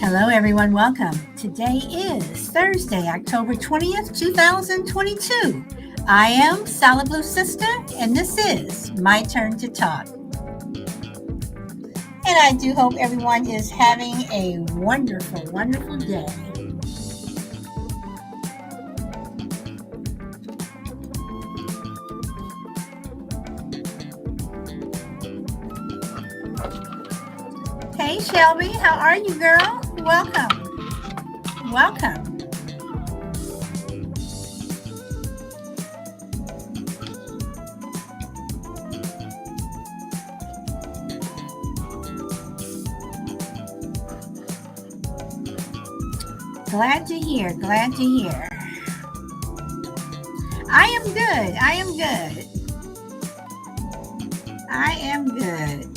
Hello, everyone. Welcome. Today is Thursday, October 20th, 2022. I am Solid Blue Sister, and this is My Turn to Talk. And I do hope everyone is having a wonderful, wonderful day. Hey, Shelby, how are you, girl? Welcome. Welcome. Glad to hear. Glad to hear. I am good. I am good. I am good.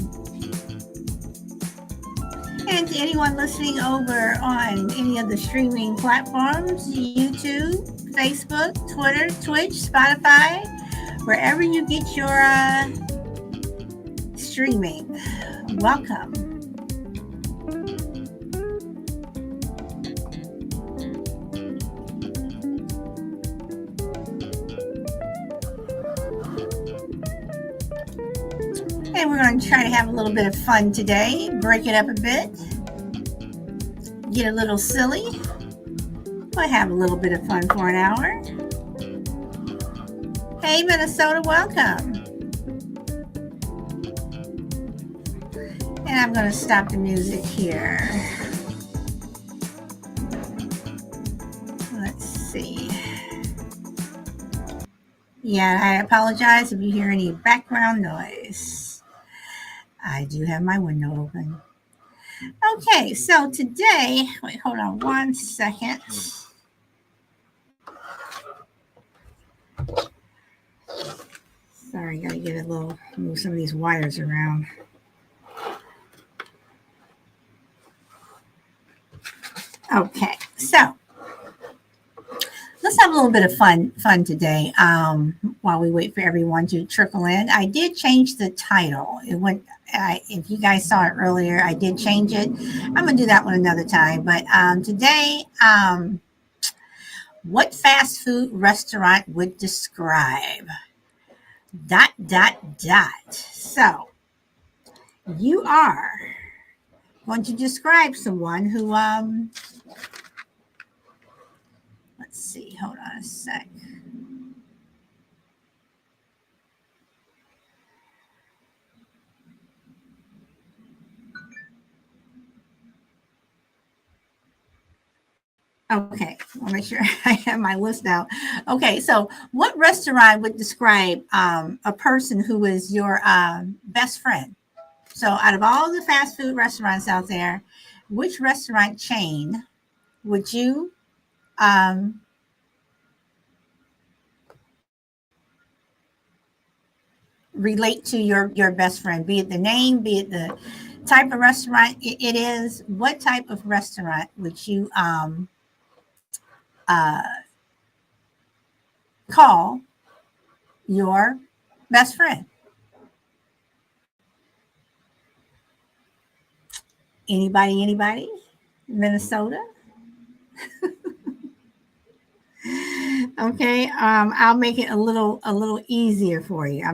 And to anyone listening over on any of the streaming platforms, YouTube, Facebook, Twitter, Twitch, Spotify, wherever you get your streaming, welcome. And we're going to try to have a little bit of fun today, break it up a bit, get a little silly, but have a little bit of fun for an hour. Hey, Minnesota, welcome. And I'm going to stop the music here. Let's see. Yeah, I apologize if you hear any background noise. I do have my window open. Okay, so today, wait, hold on 1 second. Sorry, gotta get a little, move some of these wires around. Okay, so let's have a little bit of fun today while we wait for everyone to trickle in. I did change the title. It went. If you guys saw it earlier, I did change it. I'm gonna do that one another time. But today, what fast food restaurant would describe ? So you are going to describe someone who let's see, hold on a sec. Okay, I'll make sure I have my list out. Okay, so what restaurant would describe a person who is your best friend? So out of all the fast food restaurants out there, which restaurant chain would you relate to your best friend? Be it the name, be it the type of restaurant it is. What type of restaurant would you call your best friend? Anybody? Minnesota? Okay, I'll make it a little easier for you.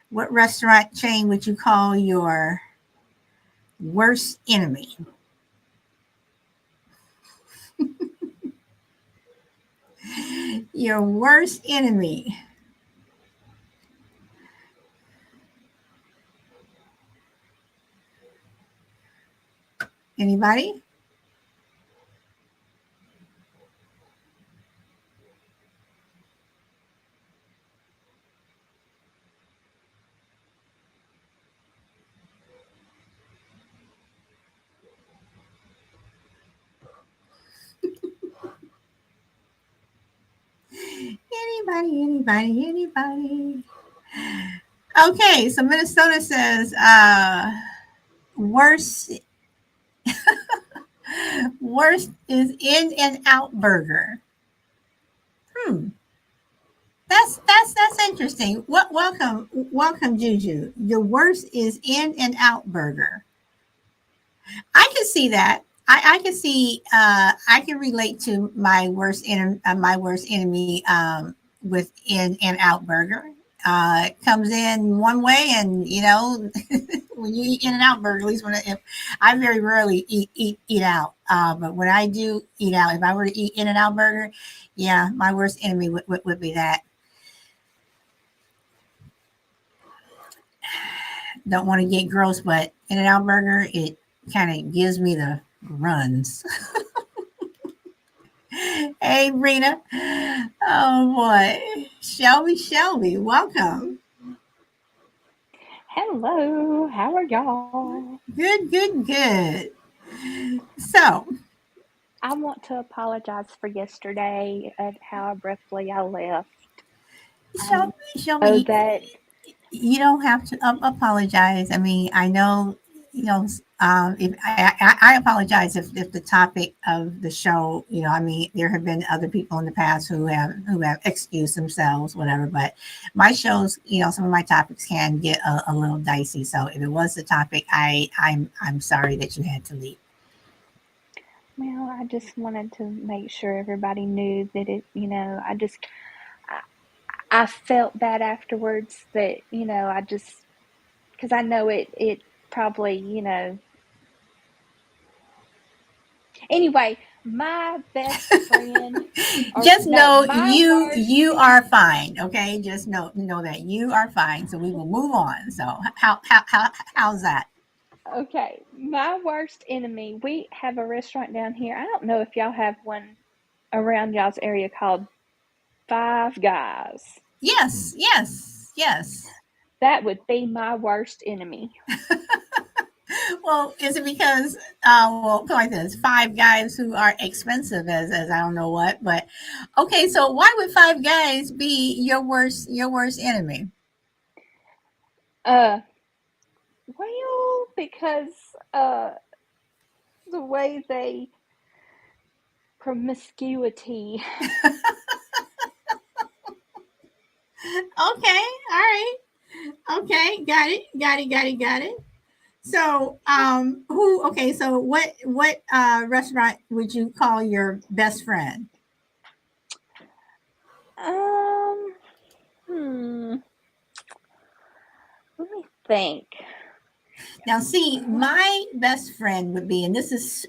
What restaurant chain would you call your worst enemy? Your worst enemy. Anybody? Anybody? Okay, so Minnesota says worst is In-N-Out Burger. That's interesting. Welcome, Juju. Your worst is In-N-Out Burger. I can see that. I can see. I can relate to my worst enemy with In and Out Burger. It comes in one way, and when you eat In-N-Out Burger, at least if I very rarely eat out, but when I do eat out, if I were to eat In-N-Out Burger, yeah, my worst enemy would be that. Don't want to get gross, but In-N-Out Burger, it kind of gives me the runs. Hey, Brina. Oh boy, Shelby, welcome. Hello, how are y'all? Good. So, I want to apologize for yesterday and how abruptly I left. I Shelby, know Shelby, that, you don't have to apologize. I mean, I know, if I apologize if the topic of the show, I mean, there have been other people in the past who have excused themselves, whatever. But my shows, some of my topics can get a little dicey. So if it was the topic, I'm sorry that you had to leave. well, I just wanted to make sure everybody knew that I, I felt bad afterwards that, because I know it probably, anyway, my best friend, or Just no, know my you worst are fine. Okay, just know that you are fine. So we will move on. So how's that? Okay, my worst enemy. We have a restaurant down here. I don't know if y'all have one around y'all's area called Five Guys. Yes. That would be my worst enemy. Well, is it because well, put it like this, five guys who are expensive as I don't know what, but okay, so why would five guys be your worst enemy? Uh, because uh, the way they promiscuity. Okay, all right. Okay, got it. So, who? Okay, so what restaurant would you call your best friend? Um, hmm. Let me think. Now, see, my best friend would be, and this is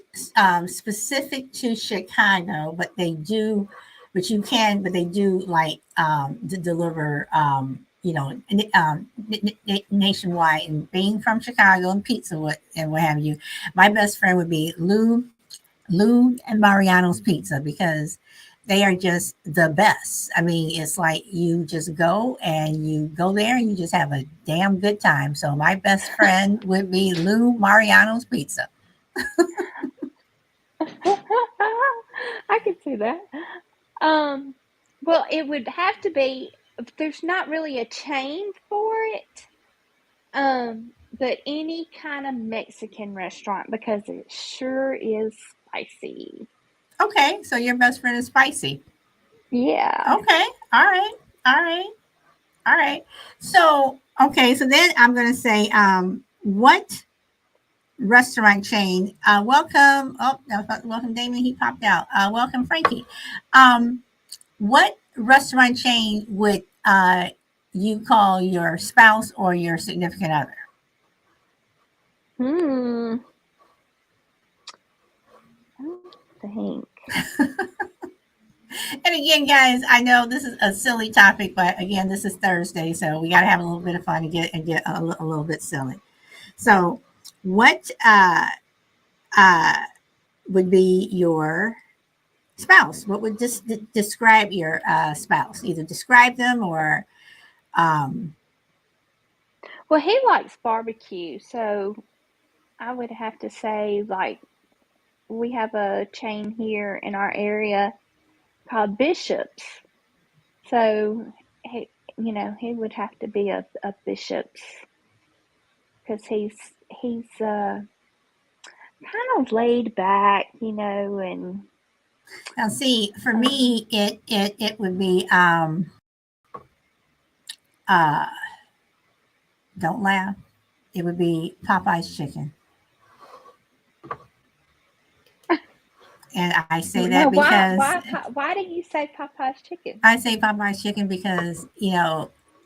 specific to Chicago, but they do like to deliver, nationwide. And being from Chicago and pizza, what have you, my best friend would be Lou and Mariano's Pizza because they are just the best. I mean, it's like you just go and you go there and you just have a damn good time. So my best friend would be Lou Mariano's Pizza. I can see that. Um, well, it would have to be. There's not really a chain for it. But any kind of Mexican restaurant because it sure is spicy. Okay, so your best friend is spicy. Yeah. Okay, all right, all right, all right. So okay, so then I'm gonna say, what restaurant chain? Welcome. Oh, no, welcome, Damon. He popped out. Welcome, Frankie. Um, what restaurant chain would you call your spouse or your significant other? Hmm. I don't think. And again, guys, I know this is a silly topic, but again, this is Thursday, so we got to have a little bit of fun and get a little bit silly. So, what uh, would be your spouse? What would just describe your spouse? Either describe them or um, Well, he likes barbecue, so I would have to say like we have a chain here in our area called Bishops. So he would have to be a Bishops because he's kind of laid back, and now. See, for uh, me, it would be uh, don't laugh. It would be Popeye's chicken. And I say No, that because why do you say Popeye's chicken? I say Popeye's chicken because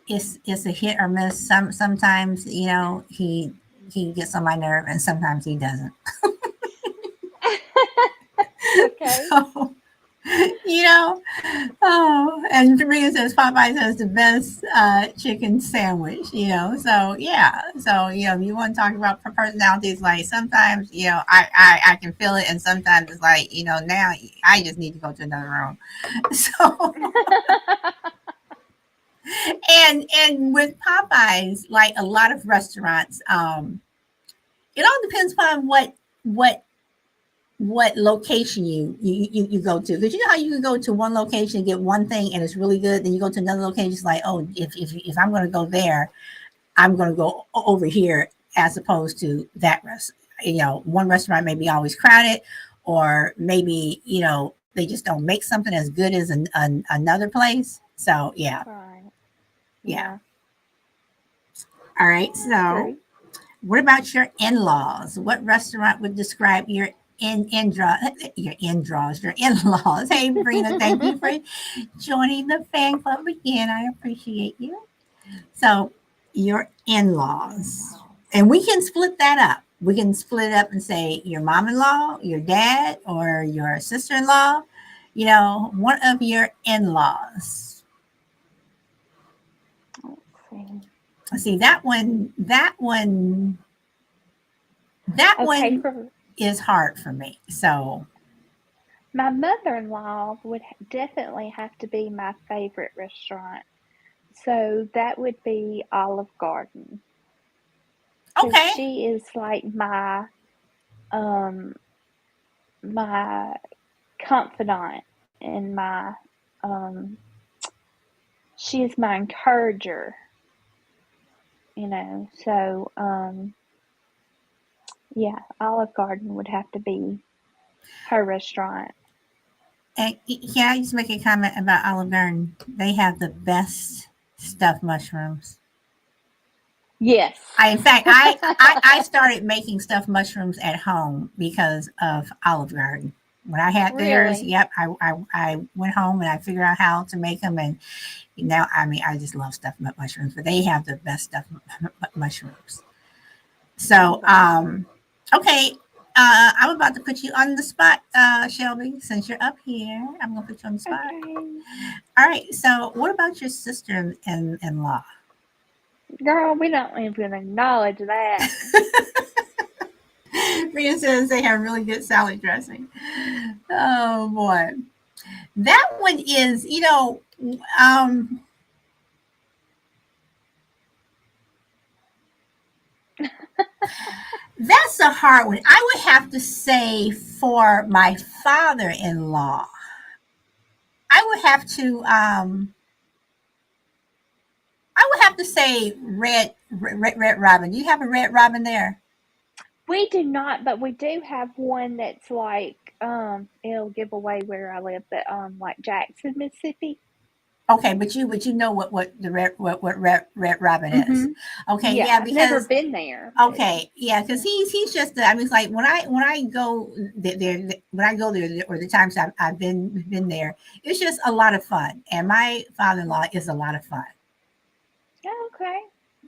it's a hit or miss. Sometimes he gets on my nerve, and sometimes he doesn't. Okay. So you know, oh, and Rita says Popeyes has the best chicken sandwich. So yeah, so if you want to talk about personalities, like sometimes I can feel it, and sometimes it's like now I just need to go to another room. So and with Popeyes, like a lot of restaurants, it all depends upon what what location you go to, because you know how you can go to one location and get one thing and it's really good, then you go to another location, it's like, oh, if I'm going to go there, I'm going to go over here as opposed to that one restaurant may be always crowded, or maybe they just don't make something as good as another place. So yeah. Right. Yeah. Yeah. All right, That's so true. what about your in-laws? What restaurant would describe your in-laws? Hey, Brina, thank you for joining the fan club again. I appreciate you. So, your in-laws, and we can split that up. We can split it up and say your mom-in-law, your dad, or your sister-in-law. One of your in-laws. Let's see. See that one. That Okay, one for is hard for me. So my mother-in-law would definitely have to be my favorite restaurant. So that would be Olive Garden, because okay, she is like um my confidant, and um she is my encourager, So yeah, Olive Garden would have to be her restaurant. and can I just make a comment about Olive Garden? They have the best stuffed mushrooms. Yes. In fact, I started making stuffed mushrooms at home because of Olive Garden. When I had theirs, Really? yep, I went home and I figured out how to make them, and now I mean I just love stuffed mushrooms. But they have the best stuffed mushrooms. So, Wow. okay, I'm about to put you on the spot, Shelby. Since you're up here, I'm gonna put you on the spot. Okay. All right. So, what about your sister in law? Girl, we don't even acknowledge that. Rita says they have really good salad dressing. Oh boy, that one is um, that's a hard one. I would have to say for my father-in-law, I would have to I would have to say red robin. Do you have a red robin there? We do not, but we do have one that's like, it'll give away where I live, but like Jackson, Mississippi. Okay, but you know what the red robin is. Mm-hmm. Okay, Yeah, yeah, I've never because been there, but okay, yeah, because yeah. he's just I mean, it's like when I go there when I go there, or the times I've been there, it's just a lot of fun. And my father-in-law is a lot of fun. Oh, okay.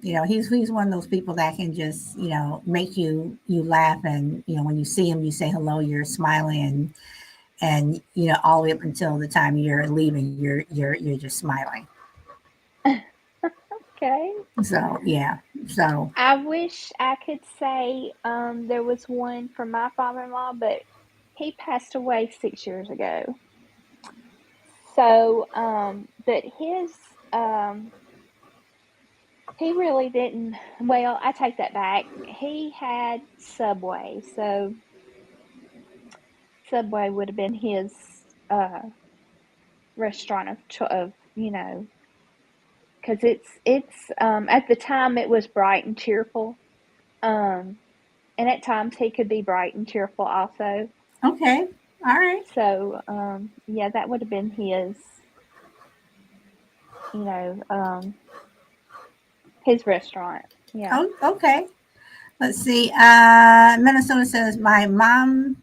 He's one of those people that can just make you laugh, and when you see him, you say hello, you're smiling, and all the way up until the time you're leaving, you're just smiling. Okay. So yeah, so I wish I could say there was one for my father-in-law, but he passed away 6 years ago. So, but um, he really didn't. Well, I take that back. He had Subway, so Subway would have been his uh, restaurant of because it's at the time it was bright and cheerful, um, and at times he could be bright and cheerful also. okay, all right. So yeah, that would have been you know um, his restaurant. Yeah. Oh, okay. Let's see. Minnesota says my mom,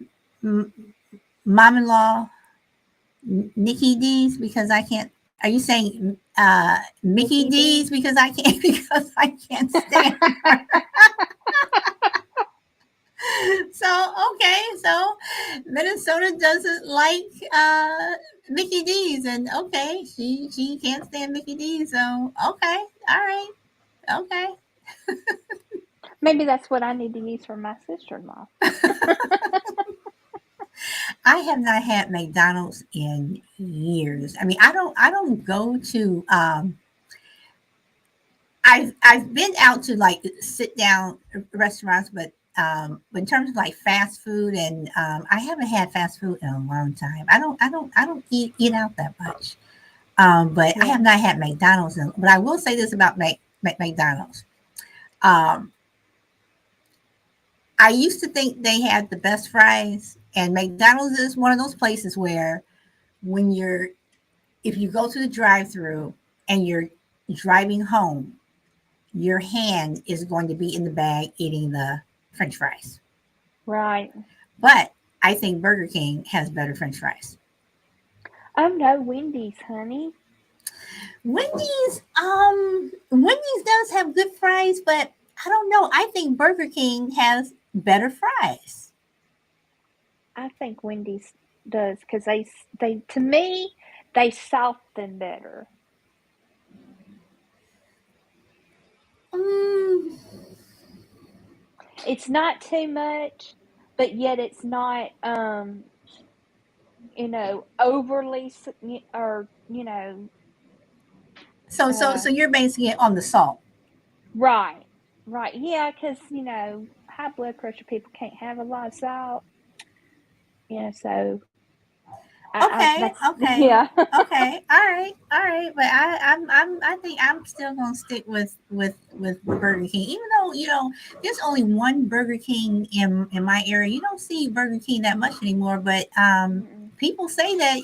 mom-in-law Nikki D's because I can't. Are you saying Mickey Mickey D's D. because I can't because I can't stand her? So okay, so Minnesota doesn't like Mickey D's, and okay, she can't stand Mickey D's. So okay, all right, okay. Maybe that's what I need to use for my sister-in-law. I have not had McDonald's in years. I mean, I don't go to I've been out to like sit down restaurants, but in terms of like fast food and I haven't had fast food in a long time. I don't eat out that much. But I have Yeah. not had McDonald's. But I will say this about McDonald's. Um, I used to think they had the best fries, and McDonald's is one of those places where when you're if you go to the drive-through and you're driving home, your hand is going to be in the bag eating the French fries. Right. But I think Burger King has better French fries. Oh no, Wendy's, honey. Wendy's does have good fries, but I don't know. I think Burger King has better fries. I think Wendy's does because they to me they soften better. Mm, It's not too much, but yet it's not overly or so uh you're basing it on the salt. right. Right. Yeah, cuz high blood pressure people can't have a lot of salt. So I Okay, that's okay, yeah. okay. All right. But I think I'm still gonna stick with Burger King, even though there's only one Burger King in my area. You don't see Burger King that much anymore, but Mm-mm. people say that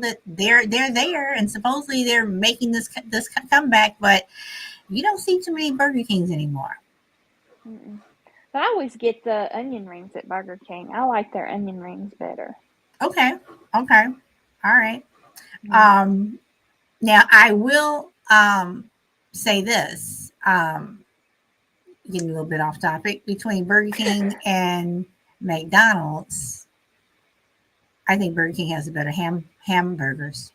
that they're there, and supposedly they're making this comeback, but you don't see too many Burger Kings anymore. Mm-mm. But I always get the onion rings at Burger King. I like their onion rings better. Okay, okay, all right. Yeah. Um, Now I will say this, getting a little bit off topic, between Burger King and McDonald's, I think Burger King has a better hamburgers.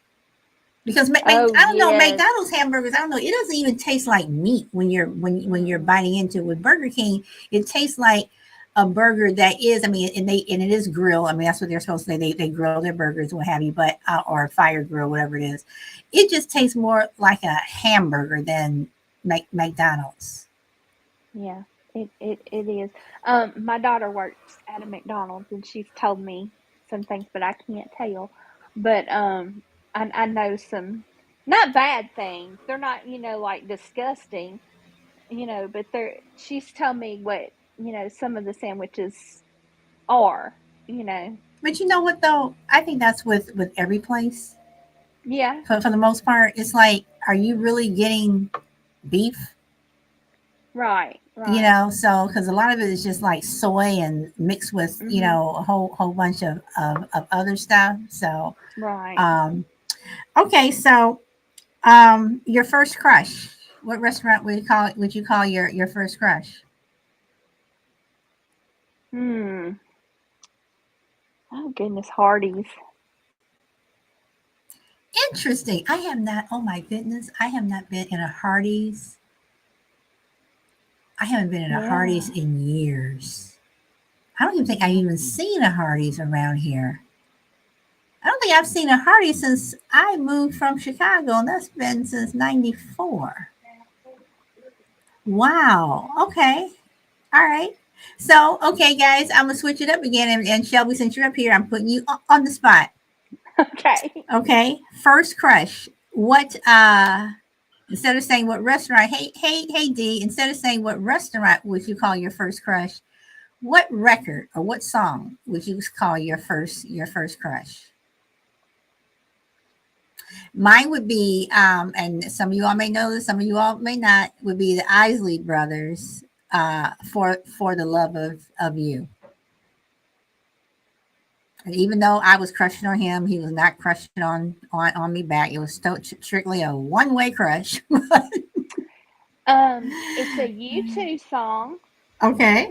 Because Oh I don't know, yes. McDonald's hamburgers, I don't know, it doesn't even taste like meat when you're Mm-mm. biting into it. With Burger King, it tastes like a burger that is, I mean, and it is grill. I mean, that's what they're supposed to say. They grill their burgers, what have you, but or fire grill, whatever it is. It just tastes more like a hamburger than McDonald's. Yeah. It is. My daughter works at a McDonald's and she's told me some things, but I can't tell. But I know some not bad things. They're not like disgusting. But she's told me what some of the sandwiches are. You know. But you know what though? I think that's with every place. Yeah. For the most part, it's like, are you really getting beef? Right. Right. So because a lot of it is just like soy and mixed with Mhm. a whole bunch of other stuff. So Right. um okay, so your first crush, what restaurant would you call your first crush? Hmm. Oh goodness, Hardee's. Interesting. I have not, oh my goodness, I have not been in a Hardee's. I haven't been in a Hardee's Yeah. in years. I don't even think I've Yeah. even seen a Hardee's around here. I don't think I've seen a Hardee's since I moved from Chicago, and that's been since '94. Wow. Okay. All right. So, okay, guys, I'm gonna switch it up again, and Shelby, since you're up here, I'm putting you on the spot. Okay. Okay. First crush. What? Instead of saying what restaurant, hey, D. Instead of saying what restaurant would you call your first crush, what record or what song would you call your first crush? Mine would be, and some of you all may know this, some of you all may not, would be the Isley Brothers, for the love of you. And even though I was crushing on him, he was not crushing on me back. It was strictly a one-way crush. It's a U2 song, Okay.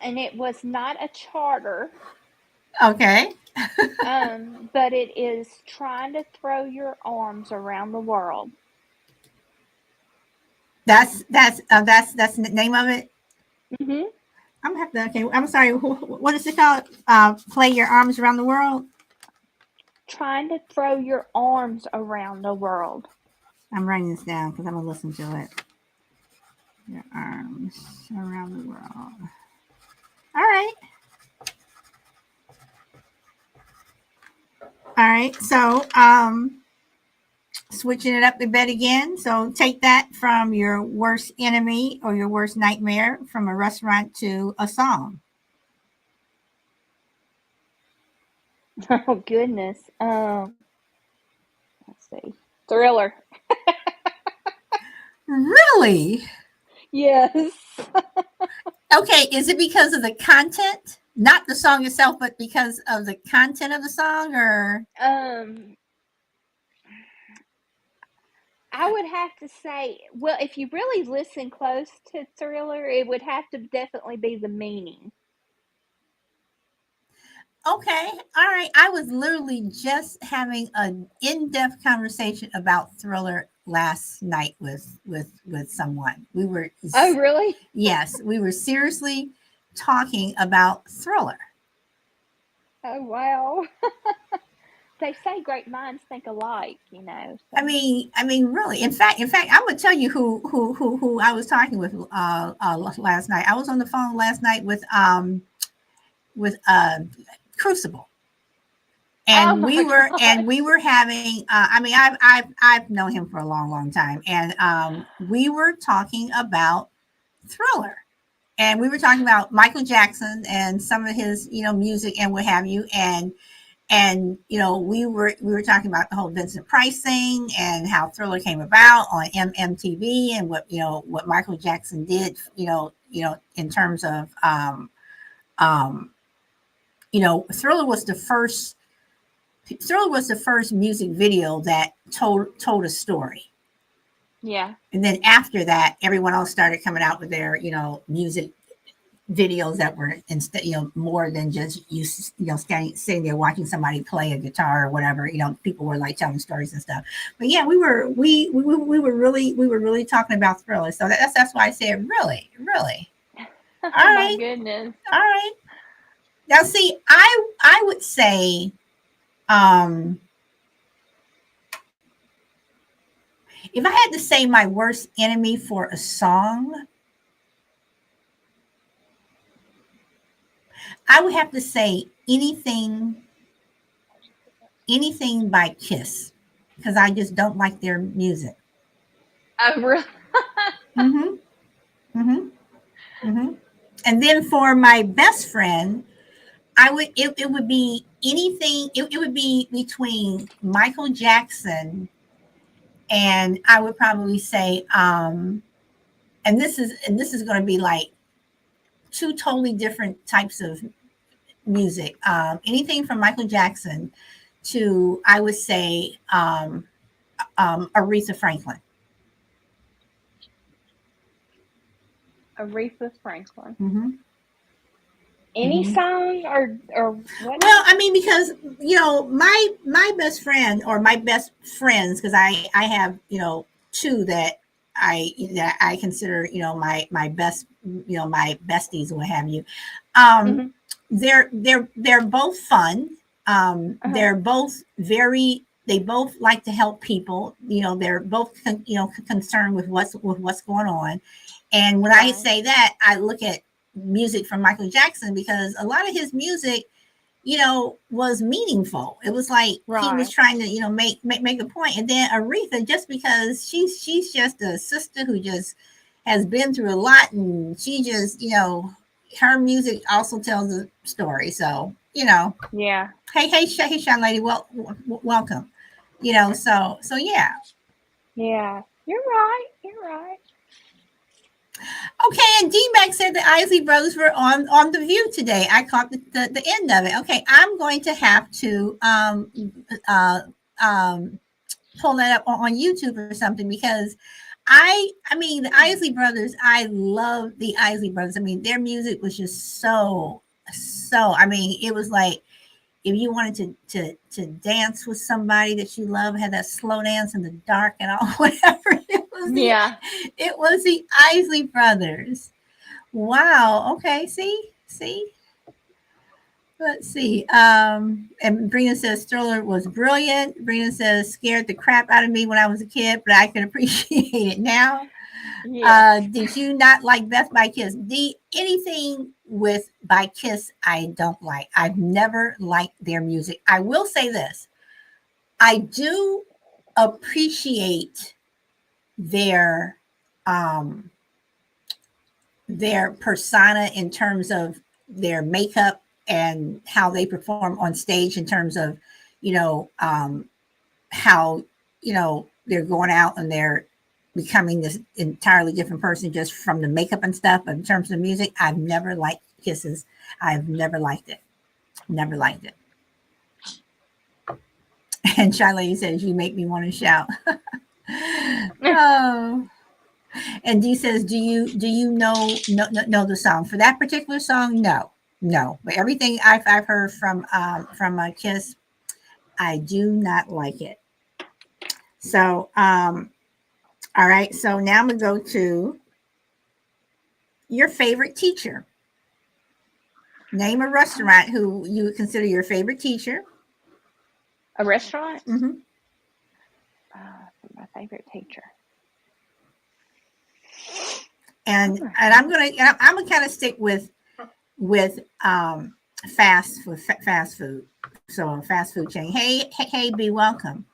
and it was not a charter. Okay. But it is trying to throw your arms around the world. That's the name of it. Hmm. I'm gonna have to. Okay, I'm sorry. What is it called? Play your arms around the world. Trying to throw your arms around the world. I'm writing this down because I'm gonna listen to it. Your arms around the world. All right. All right. So, switching it up a bit again. So, take that from your worst enemy or your worst nightmare from a restaurant to a song. Oh goodness. Let's see. Thriller. Really? Yes. Okay. Is it because of the content, not the song itself, but because of the content of the song, or um, I would have to say, well, if you really listen close to Thriller, it would have to definitely be the meaning. okay, all right. I was literally just having an in-depth conversation about Thriller last night with someone. Oh, really? Yes, we were seriously talking about Thriller. Oh, wow. They say great minds think alike, you know. I So. mean, I mean, really. In fact, I'm gonna tell you who I was talking with last night. I was on the phone last night with Crucible. Oh And we my were and gosh. we were having I mean I've known him for a long time, and we were talking about Thriller, and we were talking about Michael Jackson and some of his music and what have you, and we were talking about the whole Vincent Price thing and how Thriller came about on MTV, and what Michael Jackson did, in terms of um Thriller was the first music video that told a story. Yeah. And then after that, everyone else started coming out with their, music videos that were instead, more than just standing, sitting there watching somebody play a guitar or whatever. People were like telling stories and stuff. But yeah, we were really talking about Thriller. So that's why I said really, really. All Oh my right, goodness. all right. Now see, I would say, um if I had to say my worst enemy for a song, I would have to say anything by Kiss, because I just don't like their music. Oh, really? Mm-hmm. Mm-hmm. Mm-hmm. And then for my best friend, it would be anything. It would be between Michael Jackson and I would probably say, and this is going to be like two totally different types of music. Anything from Michael Jackson to, I would say, Aretha Franklin. Aretha Franklin. Mm-hmm. Any Mm-hmm. song or what Well, now? I mean, because my best friend or my best friends, because I have two that I consider my best, my besties or what have you. Um, Mhm. they're both fun. Uh-huh. They're both very. They both like to help people. They're both concerned with what's going on. And when I Right. say that, I look at music from Michael Jackson, because a lot of his music was meaningful. It was like he was Right. trying to, make a point. And then Aretha, just because she's just a sister who just has been through a lot, and she just, her music also tells a story. So, Yeah. hey, Sean lady, welcome. So yeah. Yeah. You're right. You're right. Okay, and D-Mac said the Isley Brothers were on The View today. I caught the end of it. Okay, I'm going to have to uh, um, pull that up on YouTube or something because I mean the Isley Brothers, I love the Isley Brothers. I mean their music was just so I mean it was like if you wanted to dance with somebody that you love, had that slow dance in the dark and all whatever, Yeah. it was the Isley Brothers. Wow. Okay. See. Let's see. And Brina says Stroller was brilliant. Brina says scared the crap out of me when I was a kid, but I can appreciate it now. Yes. Did you not like Beth by Kiss? Anything with by Kiss, I don't like. I've never liked their music. I will say this: I do appreciate their um, their persona in terms of their makeup and how they perform on stage in terms of, you know, how, you know, they're going out and they're becoming this entirely different person just from the makeup and stuff. But in terms of music, I've never liked Kisses. I've never liked it. Never liked it. And Shy Lady says, you make me want to shout. Oh. And Dee says, do you know the song for that particular song? No. But everything I've heard from Kiss, I do not like it. So all right. So now I'm gonna go to your favorite teacher. Name a restaurant who you would consider your favorite teacher. A restaurant? Mm-hmm. My favorite teacher. And I'm gonna kind of stick with fast food. So a fast food chain. Hey, be welcome.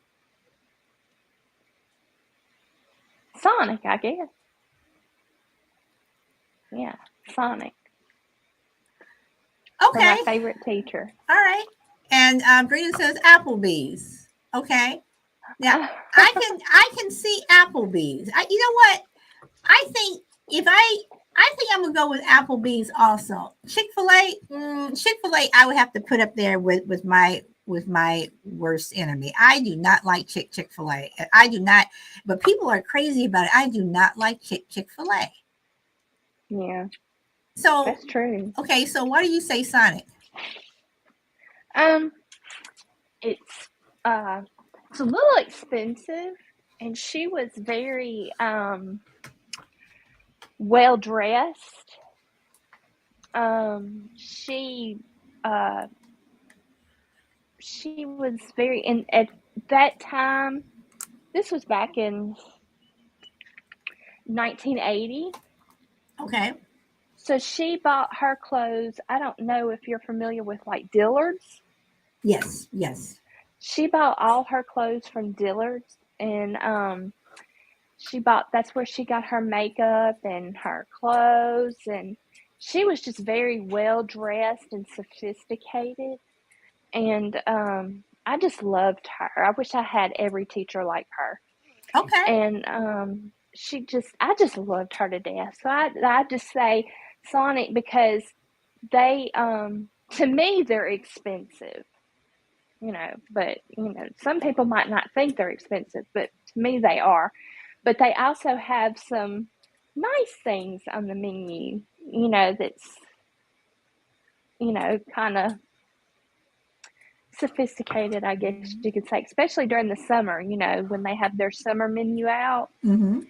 Sonic, I guess. Yeah, Sonic. Okay. For my favorite teacher. All right. And Brina says Applebee's. Okay. Now I can see Applebee's. You know what? I think I think I'm gonna go with Applebee's also. Chick-fil-A, I would have to put up there with my worst enemy. I do not like Chick-fil-A. I do not, but people are crazy about it. I do not like Chick-fil-A. Yeah. So that's true. Okay, so why do you say Sonic? It's a little expensive, and she was very well dressed. She was very, and at that time, this was back in 1980. Okay. So she bought her clothes. I don't know if you're familiar with like Dillard's. Yes. She bought all her clothes from Dillard's, and that's where she got her makeup and her clothes, and she was just very well dressed and sophisticated, and I just loved her. I wish I had every teacher like her. Okay. And I just loved her to death. So I just say Sonic because they to me they're expensive, but some people might not think they're expensive, but to me they are. But they also have some nice things on the menu, that's kind of sophisticated, I guess you could say, especially during the summer, when they have their summer menu out. Mm-hmm.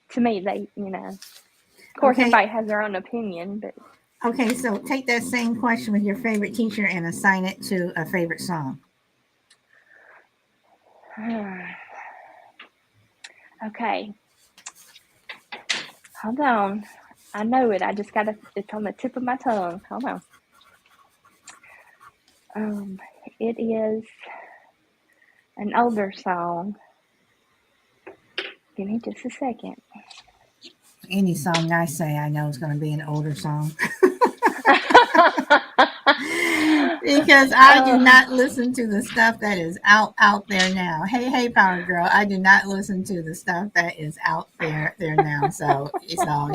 To me, they, of course, everybody has their own opinion, but. Okay, so take that same question with your favorite teacher and assign it to a favorite song. Okay. Hold on. I know it. I just it's on the tip of my tongue. Hold on. It is an older song. Give me just a second. Any song I say I know is going to be an older song. because I do Uh, not listen to the stuff that is out there now. Hey, Power Girl, I do not listen to the stuff that is out there now. So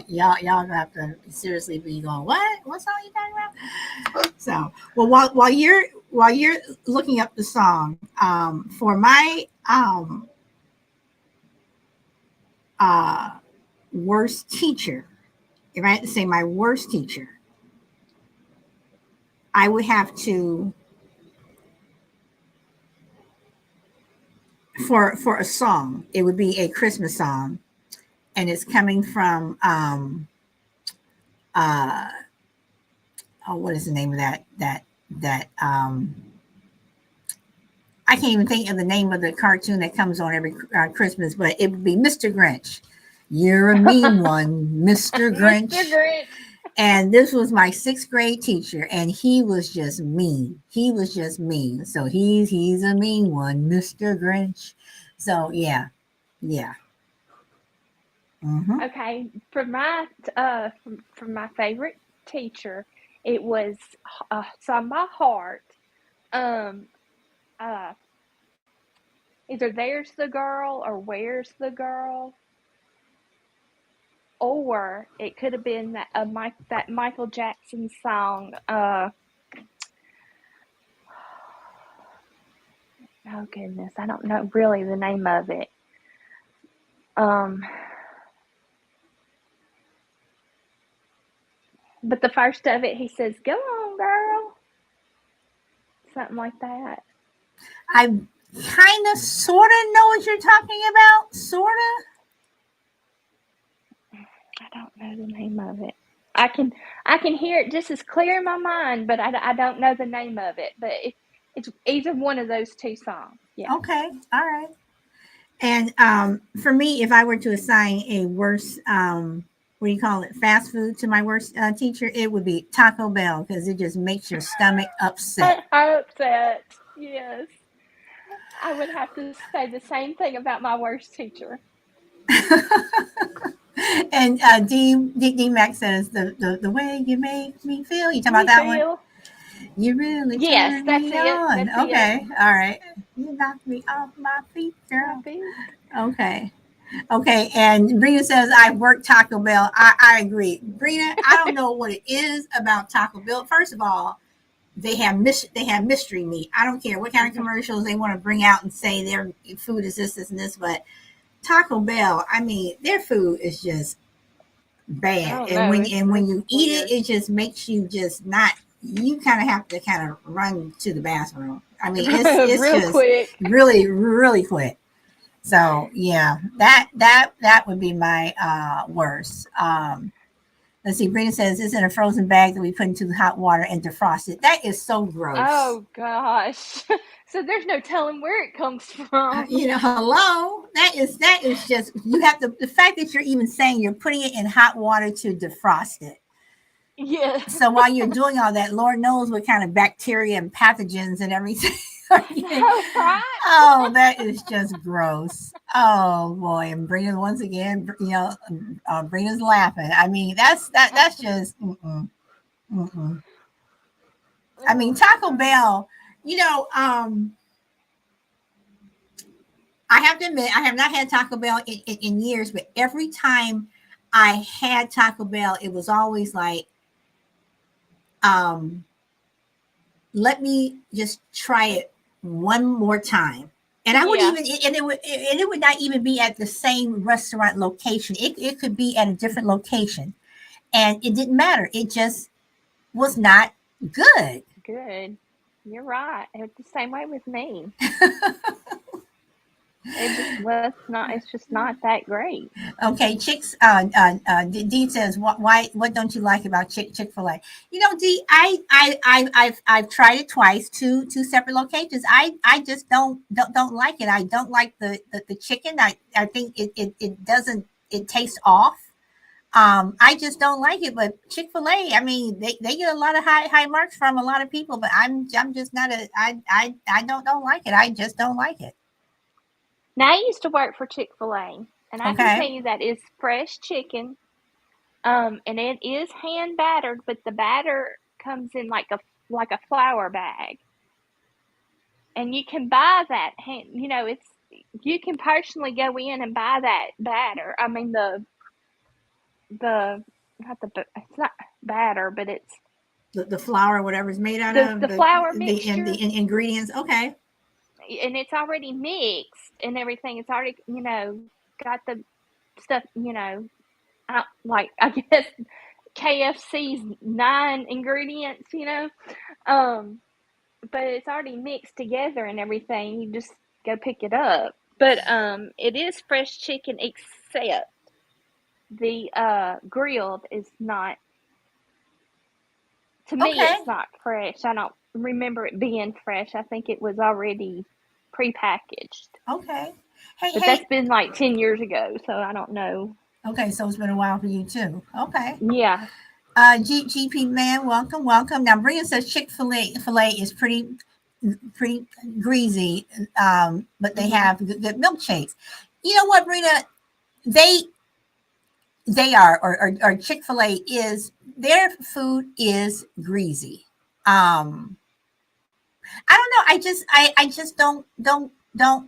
y'all gonna have to seriously be going. What song you talking about? So well, while you're looking up the song, for my uh worst teacher, if I had to say my worst teacher, I would have to for a song. It would be a Christmas song, and it's coming from uh oh, what is the name of that I can't even think of the name of the cartoon that comes on every Christmas, but it would be Mr. Grinch. You're a mean one, Mr. Mr. Grinch. Grinch. And this was my sixth grade teacher, and he was just mean. He was just mean. So he's a mean one, Mr. Grinch. So yeah. Mm-hmm. Okay, from my favorite teacher, it was "Song by Heart." Um, uh, Either "There's the Girl" or "Where's the Girl," or it could have been that Michael Jackson song. Oh goodness, I don't know really the name of it. Um, but the first of it, he says, "Go on, girl," something like that. I kind of sort of know what you're talking about. Sort of. I don't know the name of it. I can I can hear it just as clear in my mind, but I don't know the name of it. But it's either one of those two songs. Yeah. Okay. All right. And for me, if I were to assign a worst, what do you call it, fast food to my worst teacher, it would be Taco Bell because it just makes your stomach upset. Upset. Yes. I would have to say the same thing about my worst teacher. And D Max says the way you make me feel. You talking about Me that one? feel. You really Yes, turn that's me it. on. That's it. Okay, all right. You knock me off my feet, My girl. feet. Okay. Okay, and Brina says I work Taco Bell. I agree. Brina, I don't know what it is about Taco Bell. First of all, they have mystery meat. I don't care what kind of commercials they want to bring out and say their food is this and this, but Taco Bell, I mean, their food is just I bad. don't And know. when It's you eat it, weird. it just makes you just not. You kind of have to kind of run to the bathroom. I mean, it's Real just quick. really quick. So yeah, that would be my worst. Let's see. Brina says it's in a frozen bag that we put into hot water and defrost it. That is so gross. Oh gosh. So there's no telling where it comes from. Hello. That is just you have the fact that you're even saying you're putting it in hot water to defrost it. Yeah. So while you're doing all that, Lord knows what kind of bacteria and pathogens and everything. I know, right? Oh, that is just gross. Oh boy, and Brina once again, Brina's laughing. I mean, that's just. Mm-mm. I mean, Oh Taco gosh. Bell. I have to admit, I have not had Taco Bell in years, but every time I had Taco Bell, it was always like, um, let me just try it one more time. And I would Yeah. even, and it would not even be at the same restaurant location. It could be at a different location, and it didn't matter. It just was not good. Good. You're right. It's the same way with me. It just was not. It's just not that great. Okay, chicks. Dee says, what don't you like about Chick-fil-A? Dee, I've tried it twice, two separate locations. I just don't like it. I don't like the chicken. I think it doesn't it tastes off. I just don't like it. But Chick-fil-A, I mean, they get a lot of high marks from a lot of people, but I'm just not a I don't like it. I just don't like it. Now I used to work for Chick-fil-A, and I can tell Okay. you that is fresh chicken. And it is hand battered, but the batter comes in like like a flour bag, and you can buy that. It's you can personally go in and buy that batter. I mean the not the it's not batter, but it's The flour, whatever it's made out the of, the flour mixture, the ingredients. Okay. and it's already mixed and everything. It's already got the stuff. Like I guess KFC's 9 ingredients. But it's already mixed together and everything. You just go pick it up. But it is fresh chicken, except the grilled is not. To me, Okay. it's not fresh. I don't remember it being fresh. I think it was already prepackaged. Okay. Hey, But hey. that's been like 10 years ago, so I don't know. Okay, so it's been a while for you too. Okay. Yeah. GP man, welcome, welcome. Now, Bria says Chick-fil-A is pretty greasy, but they Hmm. have good milkshakes. You know what, Brina? They they are, or Chick-fil-A is, their food is greasy. I don't know. I just don't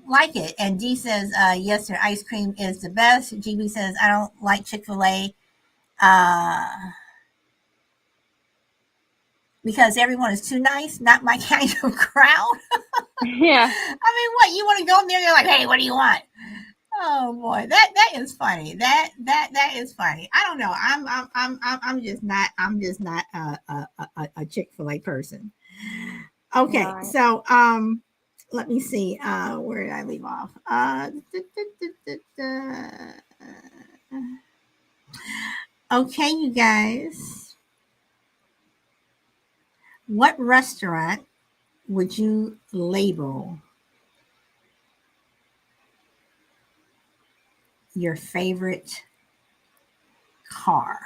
like it. And D says, yes, their ice cream is the best. GB says, I don't like Chick-fil-A. Uh, because everyone is too nice, not my kind of crowd. Yeah. I mean, what, you want to go in there? They're like, hey, what do you want? Oh boy, that is funny. That is funny. I don't know. I'm just not a Chick-fil-A person. Okay, Right. so let me see. Where did I leave off? Okay, you guys. What restaurant would you label your favorite car?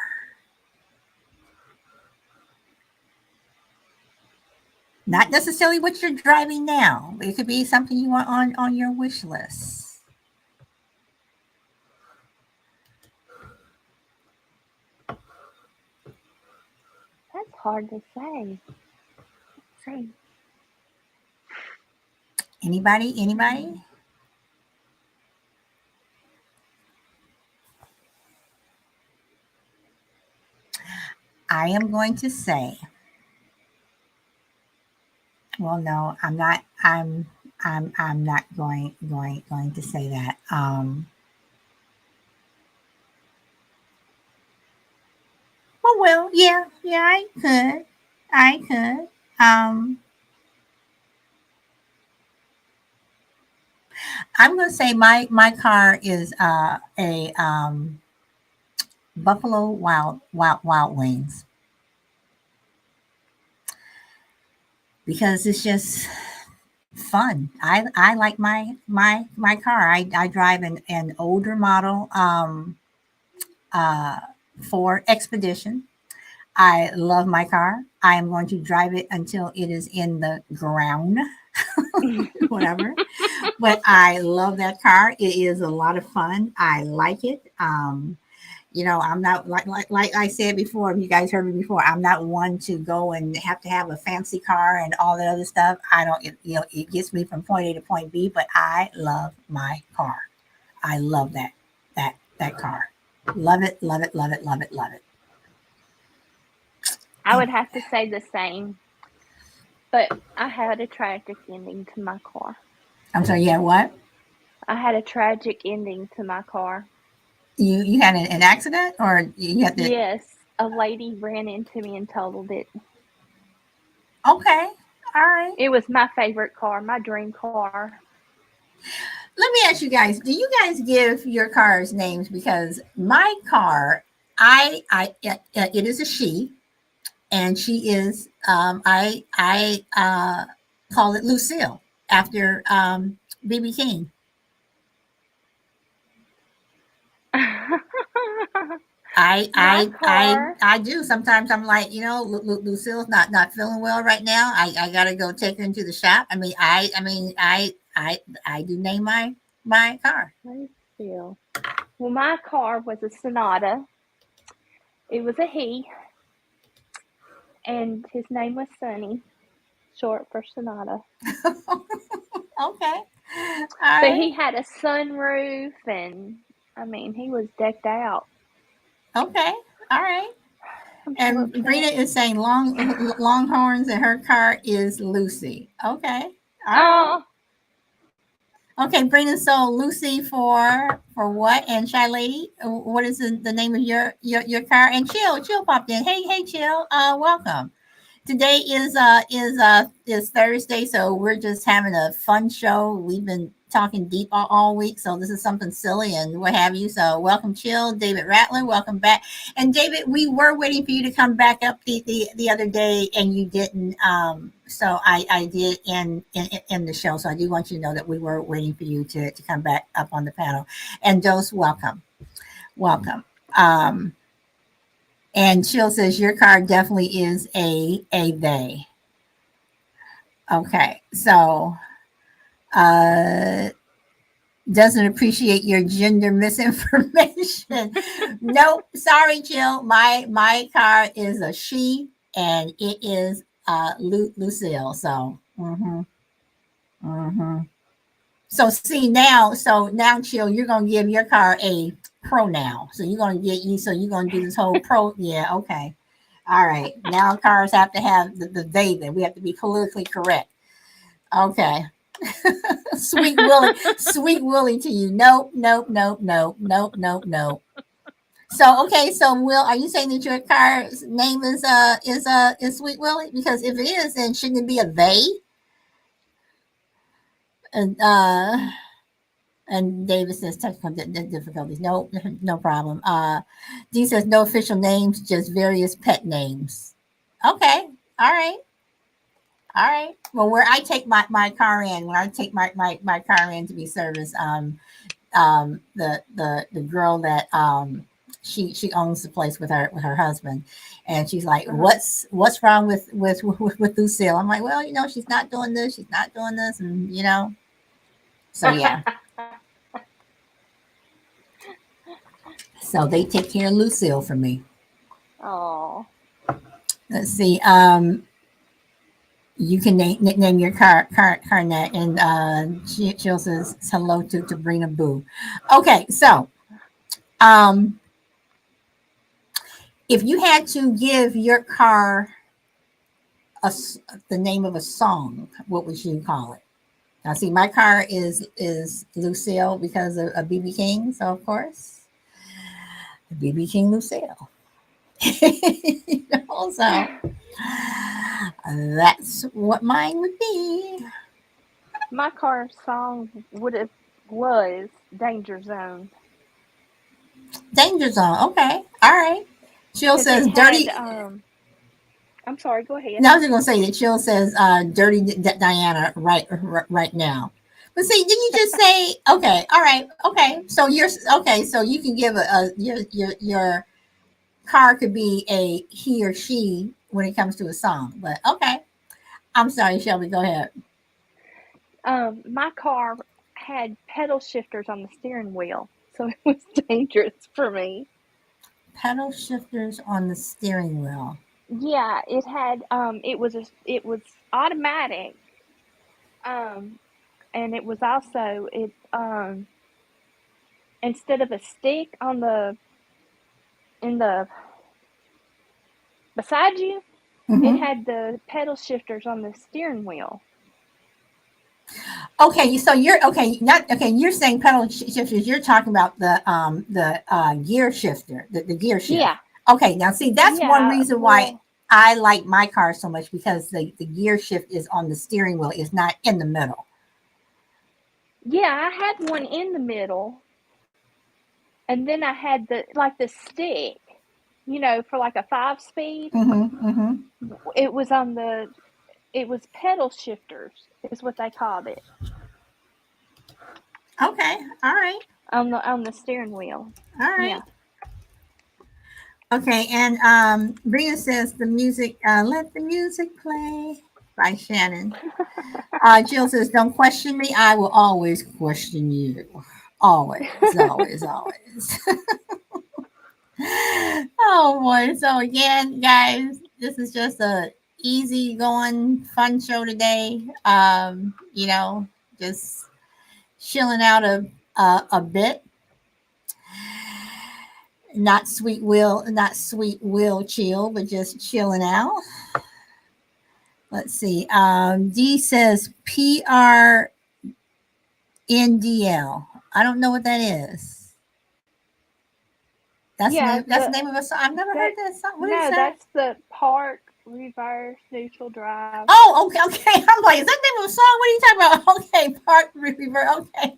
Not necessarily what you're driving now. It could be something you want on your wish list. That's hard to say. Let's see. Anybody? Hmm. Anybody? I am going to say, well, no, I'm not. I'm not going to say that. Well, yeah, I could. I'm going to say my car is a Buffalo Wild Wings, because it's just fun. I like my car. I drive an older model uh, Ford Expedition. I love my car. I am going to drive it until it is in the ground, whatever. But I love that car. It is a lot of fun. I like it. I'm not like I said before. If you guys heard me before, I'm not one to go and have to have a fancy car and all that other stuff. I don't. It gets me from point A to point B. But I love my car. I love that car. Love it. Love it. Love it. Love it. Love it. I would have to say the same, but I had a tragic ending to my car. I'm sorry. Yeah. What? I had a tragic ending to my car. You had an accident, or you had to? Yes, a lady ran into me and totaled it. Okay. All right. It was my favorite car, my dream car. Let me ask you guys: do you guys give your cars names? Because my car, it is a she, and she is I call it Lucille after BB King. I My I I car, I do. Sometimes I'm like, Lucille's not feeling well right now. I gotta go take her into the shop. I do name my car. let me feel. Well, my car was a Sonata. It was a he, and his name was Sonny, short for Sonata. Okay. All But right. he had a sunroof, and I mean, he was decked out. Okay. All right. I'm short And for Brina that. is saying Longhorns, and her car is Lucy. Okay. All right. Oh, Okay, Brina. So Lucy for what? And Shy Lady, what is the name of your car? And Chill popped in. Hey, Chill. Welcome. Today is Thursday, so we're just having a fun show. We've been talking deep all week, so this is something silly and what have you. So welcome, Chill, David Rattler, welcome back. And David, we were waiting for you to come back up the other day, and you didn't. So I did in the show. So I do want you to know that we were waiting for you to come back up on the panel. And Dose, welcome. Um, and Chill says your car definitely is a they. Okay, so uh, doesn't appreciate your gender misinformation. Nope, sorry, Jill. My car is a she, and it is Lucille. So, mm-hmm. So now, Chill, you're gonna give your car a pronoun. So you're gonna get you. So you're gonna do this whole pro. Yeah, okay. All right. Now cars have to have the they. Then we have to be politically correct. Okay. Sweet Willie to you. Nope. So okay, so Will, are you saying that your car's name is Sweet Willie? Because if it is, then shouldn't it be a they? And David says technical difficulties. No problem. D says no official names, just various pet names. Okay, all right. All right. Well, where I take my car in, when I take my car in to be serviced, the girl that she owns the place with her husband, and she's like, uh-huh. what's wrong with Lucille? I'm like, well, she's not doing this, and so yeah. So they take care of Lucille for me. Oh, Let's see. You can name your car net, and Jill says hello to Brina Boo. Okay, so um, if you had to give your car a, the name of a song, what would you call it? Now, see, my car is Lucille because of BB King, so of course, BB King Lucille. So that's what mine would be. my car song was Danger Zone Danger Zone. Okay, all right. Jill because it says had dirty. I'm sorry, go ahead. No, I was just gonna say that Jill says dirty Diana right now. But see, didn't you just say okay? All right, okay. So you're okay. So you can give your car could be a he or she when it comes to a song. But okay, I'm sorry, Shelby. Go ahead. My car had pedal shifters on the steering wheel, so it was dangerous for me. Pedal shifters on the steering wheel. Yeah, it had it was automatic. Um, and it was also it instead of a stick on the in the beside you, it Mm-hmm. had the pedal shifters on the steering wheel. Okay, so you're okay. Not okay. You're saying pedal shifters. You're talking about the gear shifter, the gear shift. Yeah, Okay, now see that's one yeah. reason why Well, I like my car so much because the gear shift is on the steering wheel, is not in the middle. yeah, I had one in the middle, and then I had the stick, for like a 5 speed. Mm-hmm, mm-hmm. It was on the it was pedal shifters is what they called it Okay, all right, on the steering wheel. all right. Yeah. Okay, and Bria says the music. Let the music play by Shannon. Jill says, "Don't question me. I will always question you. Always." Oh boy! So again, guys, this is just a easy going, fun show today. Just chilling out a bit. Not sweet will chill, but just chilling out. Let's see. D says PRNDL. I don't know what that is. Yeah, That's the name of a song. I've never heard that that song. What is no, that? that's the park reverse neutral drive. Oh, okay, okay. I'm like, is that the name of a song? What are you talking about? Okay, Park River. Okay,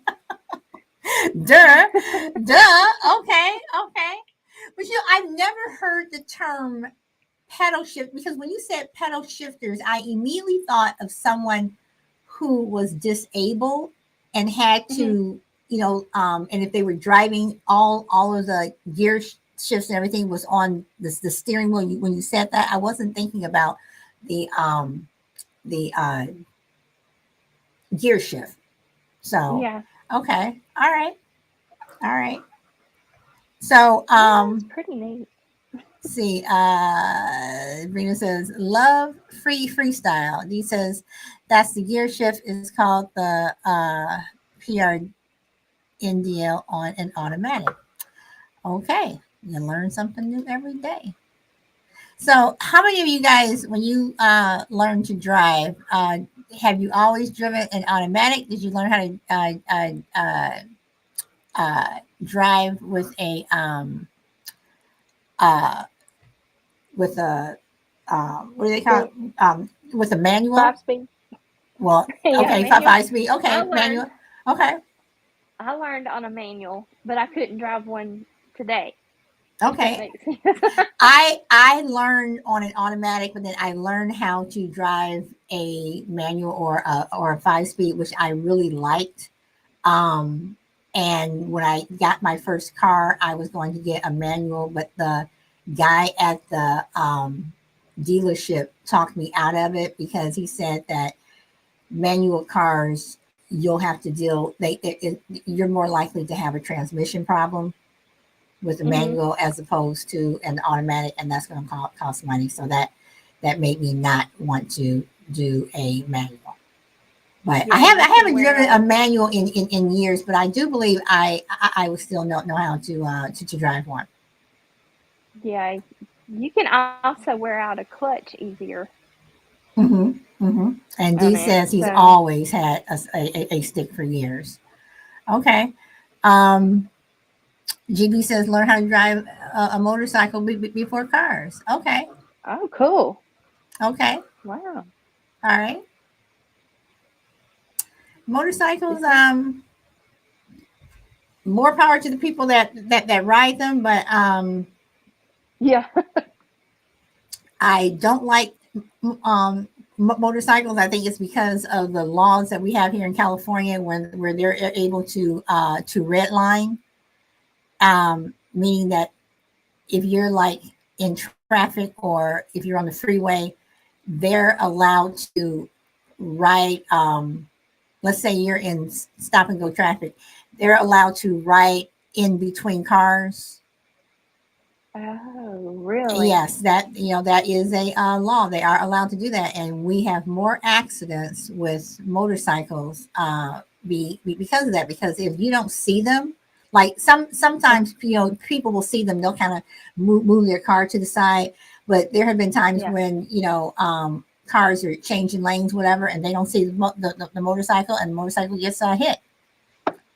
duh, duh. Okay, okay. But I've never heard the term pedal shift because when you said pedal shifters, I immediately thought of someone who was disabled and had Hmm. to, and if they were driving, all of the shifts and everything was on the steering wheel. When you said that, I wasn't thinking about the gear shift. So, Yeah. okay, all right, all right. So, Yeah, it's pretty neat. see, Rena says, love free freestyle. He says, that's the gear shift is called the PRNDL on an automatic. Okay, you learn something new every day. So, how many of you guys, when you learn to drive, have you always driven an automatic? Did you learn how to drive uh, with a what do they call it? Stick, With a manual? 5 speed. Well, Yeah, okay, manual. 5 speed. I Okay, learned manual. Okay, I learned on a manual, but I couldn't drive one today, if that okay. makes sense. I learned on an automatic, but then I learned how to drive a manual or a 5 speed, which I really liked. Um, and when I got my first car, I was going to get a manual, but the guy at the dealership talked me out of it because he said that manual cars you'll have to deal you're more likely to have a transmission problem with a Hmm. manual as opposed to an automatic, and that's going to cost money. So that made me not want to do a manual. But Yeah, I you can haven't driven wear a a manual in years, but I do believe I will still know how to drive one. yeah. You can also wear out a clutch easier Hmm. Hmm. And on Dee it. says he's So always had a stick for years. Okay. Um, GB says learn how to drive a motorcycle before cars. Okay. oh cool. Okay. Wow. All right. Motorcycles. Is it? More power to the people that ride them, but Yeah. I don't like motorcycles. I think it's because of the laws that we have here in California where they're able to red line, meaning that if you're like in traffic or if you're on the freeway, they're allowed to ride. Let's say you're in stop and go traffic, they're allowed to ride in between cars. Oh, really? Yes, that is a law. They are allowed to do that, and we have more accidents with motorcycles because of that. Because if you don't see them, like Uh, sometimes people will see them, they'll kind of move their car to the side. But there have been times yeah. when cars are changing lanes, whatever, and they don't see the motorcycle, and the motorcycle gets hit.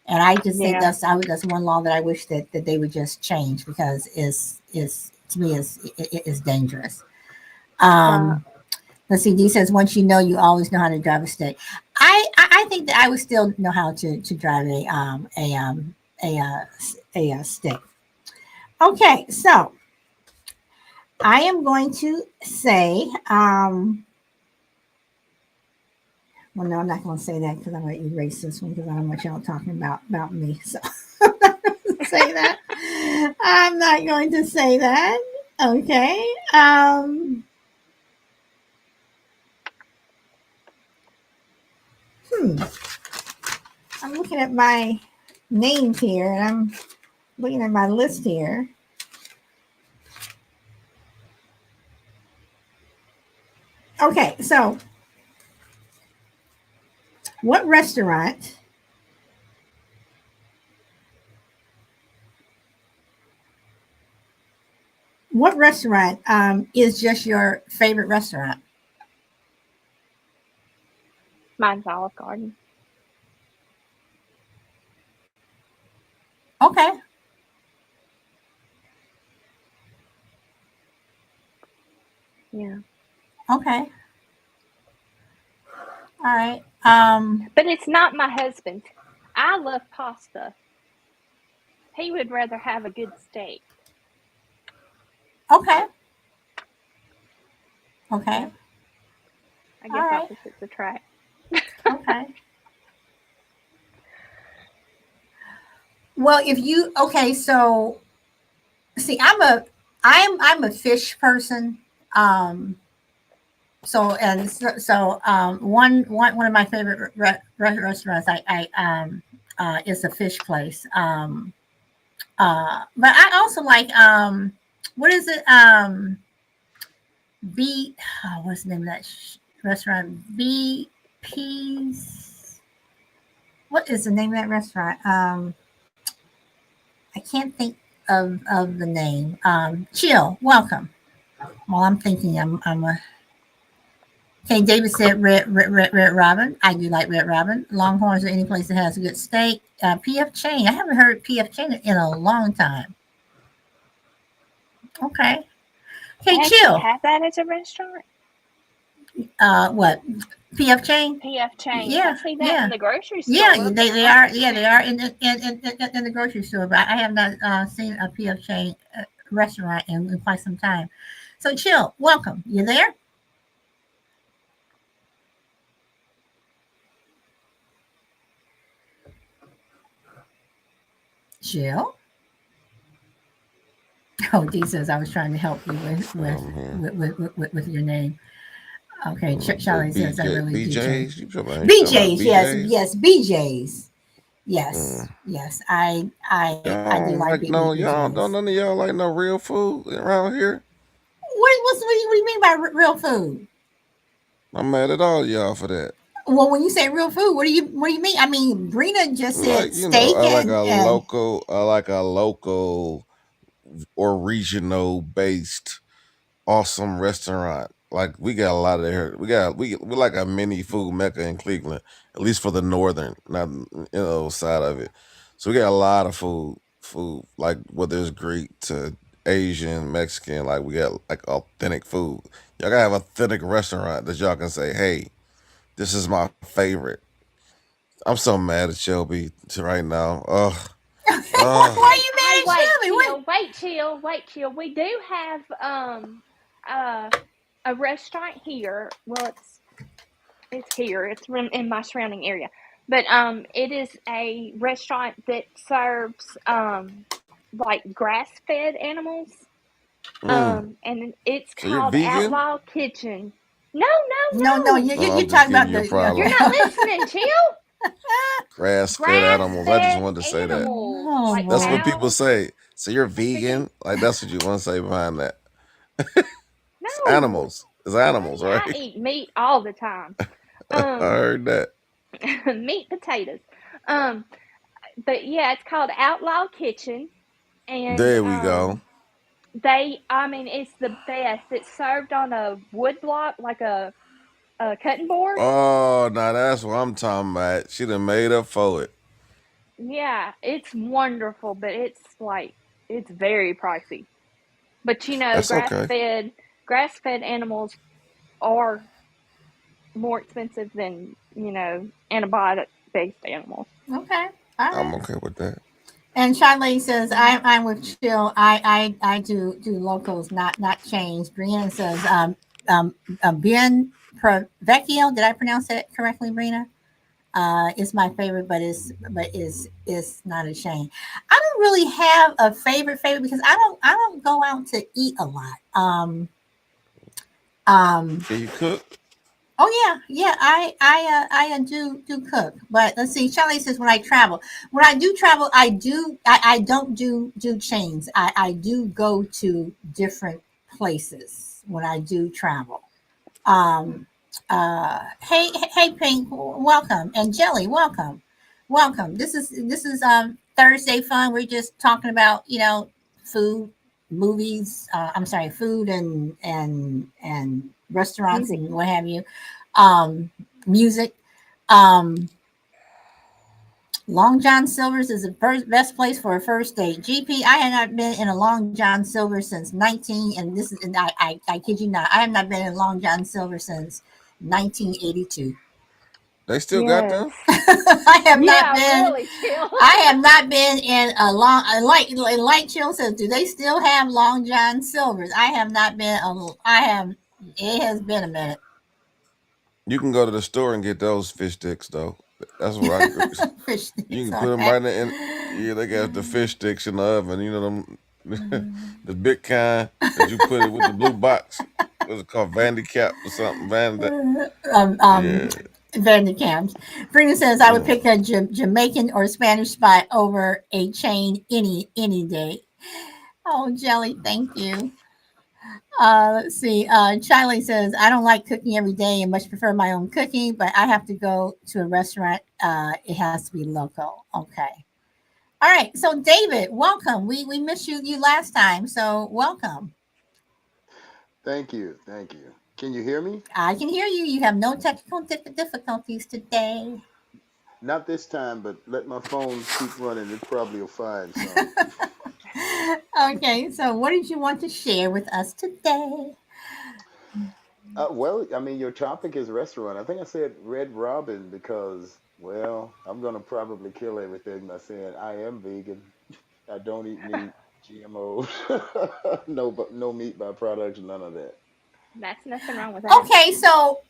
And I just think Yeah. that's one law that I wish that they would just change because is to me is dangerous. Right. Let's see. D says once you know, you always know how to drive a stick. I think that I would still know how to drive a stick. Okay, so I am going to say well, no, I'm not going to say that because I'm going to erase this one because I don't want y'all talking about me. So say that. I'm not going to say that. Okay. Hmm. I'm looking at my names here and I'm looking at my list here. Okay, so what restaurant is just your favorite restaurant? Mine's Olive Garden. Okay, Yeah. okay, all right. But it's not my husband's. I love pasta. He would rather have a good steak. Okay, okay, Yeah. I all guess right, opposites attract. okay. Well, if you okay, so see, I'm a fish person. Um, one of my favorite restaurants is a fish place. But I also like what is it? B what's the name of that restaurant? BP's. What is the name of that restaurant? I can't think of the name. Chill, welcome. Well, I'm thinking I'm a okay. David said Red Robin. I do like Red Robin. Longhorns or any place that has a good steak. PF Chain. I haven't heard PF Chain in a long time. Okay. They Okay, actually chill. have that as a restaurant. What? PF Chain? PF Chain. I Yeah, see that in yeah. the grocery Yeah, store, but they I are. Yeah, they are in the grocery store. But I have not seen a PF Chain restaurant in quite some time. So chill. Welcome. You there? Chill. Oh, Dee says I was trying to help you I'm here. with your name. Okay, Say Charlie says I really do change. BJ's. You talking about BJ's, yes, BJ's? yes, BJ's, yes, Mm. yes. I do Y'all don't like like no y'all don't BJ's. none of y'all like no real food around here. What do you mean by real food? I'm mad at all y'all for that. Well, when you say real food, what do you mean? I mean, Brina just Like said you know, steak and I like a local or regional based awesome restaurant. Like we got a lot of here. We like a mini food mecca in Cleveland, at least for the northern, not side of it. So we got a lot of food like whether it's Greek to Asian, Mexican. Like we got like authentic food. Y'all gotta have a authentic restaurant that y'all can say, "Hey, this is my favorite." I'm so mad at Shelby right now. Ugh, ugh. why are you hey, mad at wait, Shelby? What? chill, wait, chill, wait, chill. We do have uh a restaurant here. Well, it's here. It's in my surrounding area, but it is a restaurant that serves like grass fed animals. Mm. And it's So you're called vegan? Outlaw Kitchen. No, No, no, no, no. you I'm just talking giving about you a the You're problem. not listening, chill. Grass fed Grass animals. I just fed wanted to say that. animals oh like That's boy. what people cows, say. So you're chickens. vegan? Like that's what you want to say behind that. It's No, animals. It's animals, honey, I right? eat meat all the time. I Um, heard that. meat potatoes. Um, but yeah, it's called Outlaw Kitchen, and There we go. I mean, it's the best. It's served on a wood block, like a cutting board. Oh, now that's what I'm talking about. She done made up for it. Yeah, it's wonderful, but it's very pricey. But That's okay. grass fed animals are more expensive than, antibiotic based animals. Okay, all I'm right. okay with that. And Charlene says I'm with Chill. I do locals, not chains. Brianna says Bien Vecchio. Did I pronounce that correctly, Brina? It's my favorite, but it's not a chain. I don't really have a favorite because I don't go out to eat a lot. Um, Can you cook? oh yeah. I do cook, but let's see. Charlie says when I travel, when I do travel, I don't do chains. I do go to different places when I do travel. Hey, Pink, welcome, and Jelly, welcome. This is Thursday fun. We're just talking about food, movies. I'm sorry, food and restaurants Music. and what have you. Um, music. Um, Long John Silver's is the best place for a first date. GP, I had not been in a Long John Silver since 19, and this is, and I kid you not, I have not been in Long John Silver since 1982. They still got Yes. them? I have not Yeah, been, really chill. I have not been in a light chill says, do they still have Long John Silver's? I have not been, it has been a minute. You can go to the store and get those fish sticks though. That's what I. Fish You sticks, can put them okay. right in. Yeah, they got the fish sticks in the oven. You know them, the big kind that you put it with the blue box. What's it called? Vandy cap or something? Vandy. um, um, Yeah, Vanderkamp. Brina says I would yeah. pick a Jamaican or Spanish spot over a chain any day. Oh, Jelly, thank you. Let's see. Charlie says I don't like cooking every day and much prefer my own cooking, but I have to go to a restaurant. It has to be local. Okay. All right. So David, welcome. We missed you last time, so welcome. Thank you. Thank you. Can you hear me? I can hear you. You have no technical difficulties today. Not this time, but let my phone keep running. It probably will find some. Okay, so what did you want to share with us today? Well, I mean, your topic is restaurant. I think I said Red Robin because, well, I'm going to probably kill everything by saying I am vegan. I don't eat meat, GMOs, no meat byproducts, none of that. That's nothing wrong with that.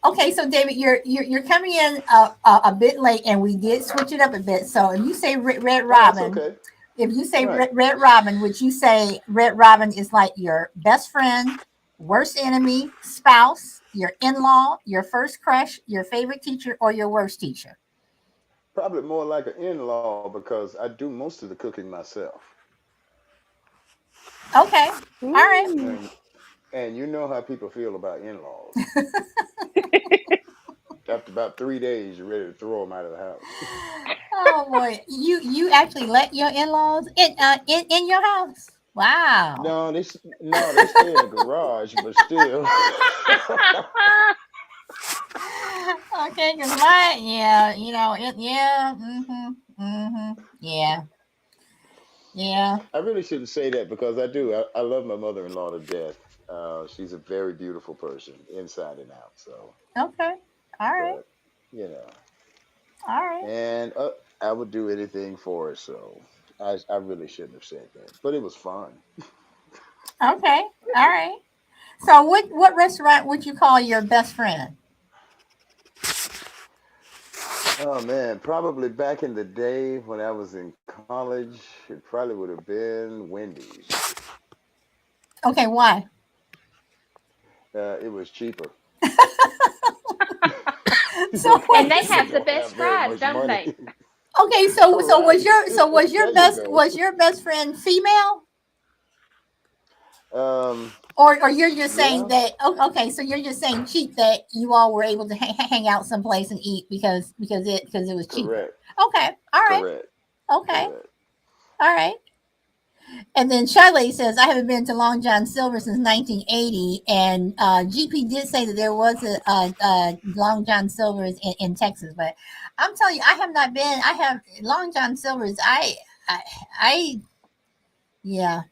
Okay, so David, you're coming in a bit late, and we did switch it up a bit. So if you say Red Oh, that's Robin, okay. if you say Right. Red Robin, would you say Red Robin is like your best friend, worst enemy, spouse, your in law, your first crush, your favorite teacher, or your worst teacher? Probably more like an in-law because I do most of the cooking myself. Okay, all right. Ooh. And and you know how people feel about in-laws. After about 3 days, you're ready to throw them out of the house. Oh boy, you actually let your in laws in your house? Wow. No, no, they stay in the garage, but still. Okay, because my yeah, yeah, yeah, yeah. I really shouldn't say that because I do. I love my mother-in-law to death. She's a very beautiful person, inside and out. So, Okay, all right, but you know, all right. and I would do anything for her. So, I really shouldn't have said that, but it was fun. Okay, all right. So, what restaurant would you call your best friend? Oh man, probably back in the day when I was in college, it probably would have been Wendy's. Okay, why? It was cheaper. So Because And they people wait. have the don't best have very fries, much don't money. they? Okay, so was Right. your There you best go. was your best friend female? Um, Or you're just saying yeah, that okay, so you're just saying cheap that you all were able to hang out someplace and eat because it was cheaper. correct. Okay, all right, Correct. okay, Correct. all right. And then Charlie says I haven't been to Long John Silver since 1980, and GP did say that there was a Long John Silver's in Texas, but I'm telling you, I have not been. I have Long John Silver's. I, I yeah,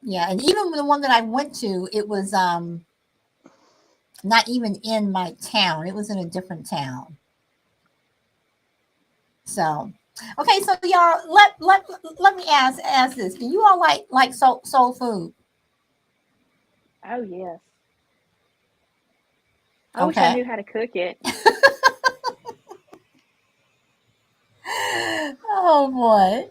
yeah, and even the one that I went to, it was not even in my town. It was in a different town. So, okay, so y'all, let me ask this: do you all like soul food? Oh, yes. I wish I Okay. knew how to cook it. Oh boy.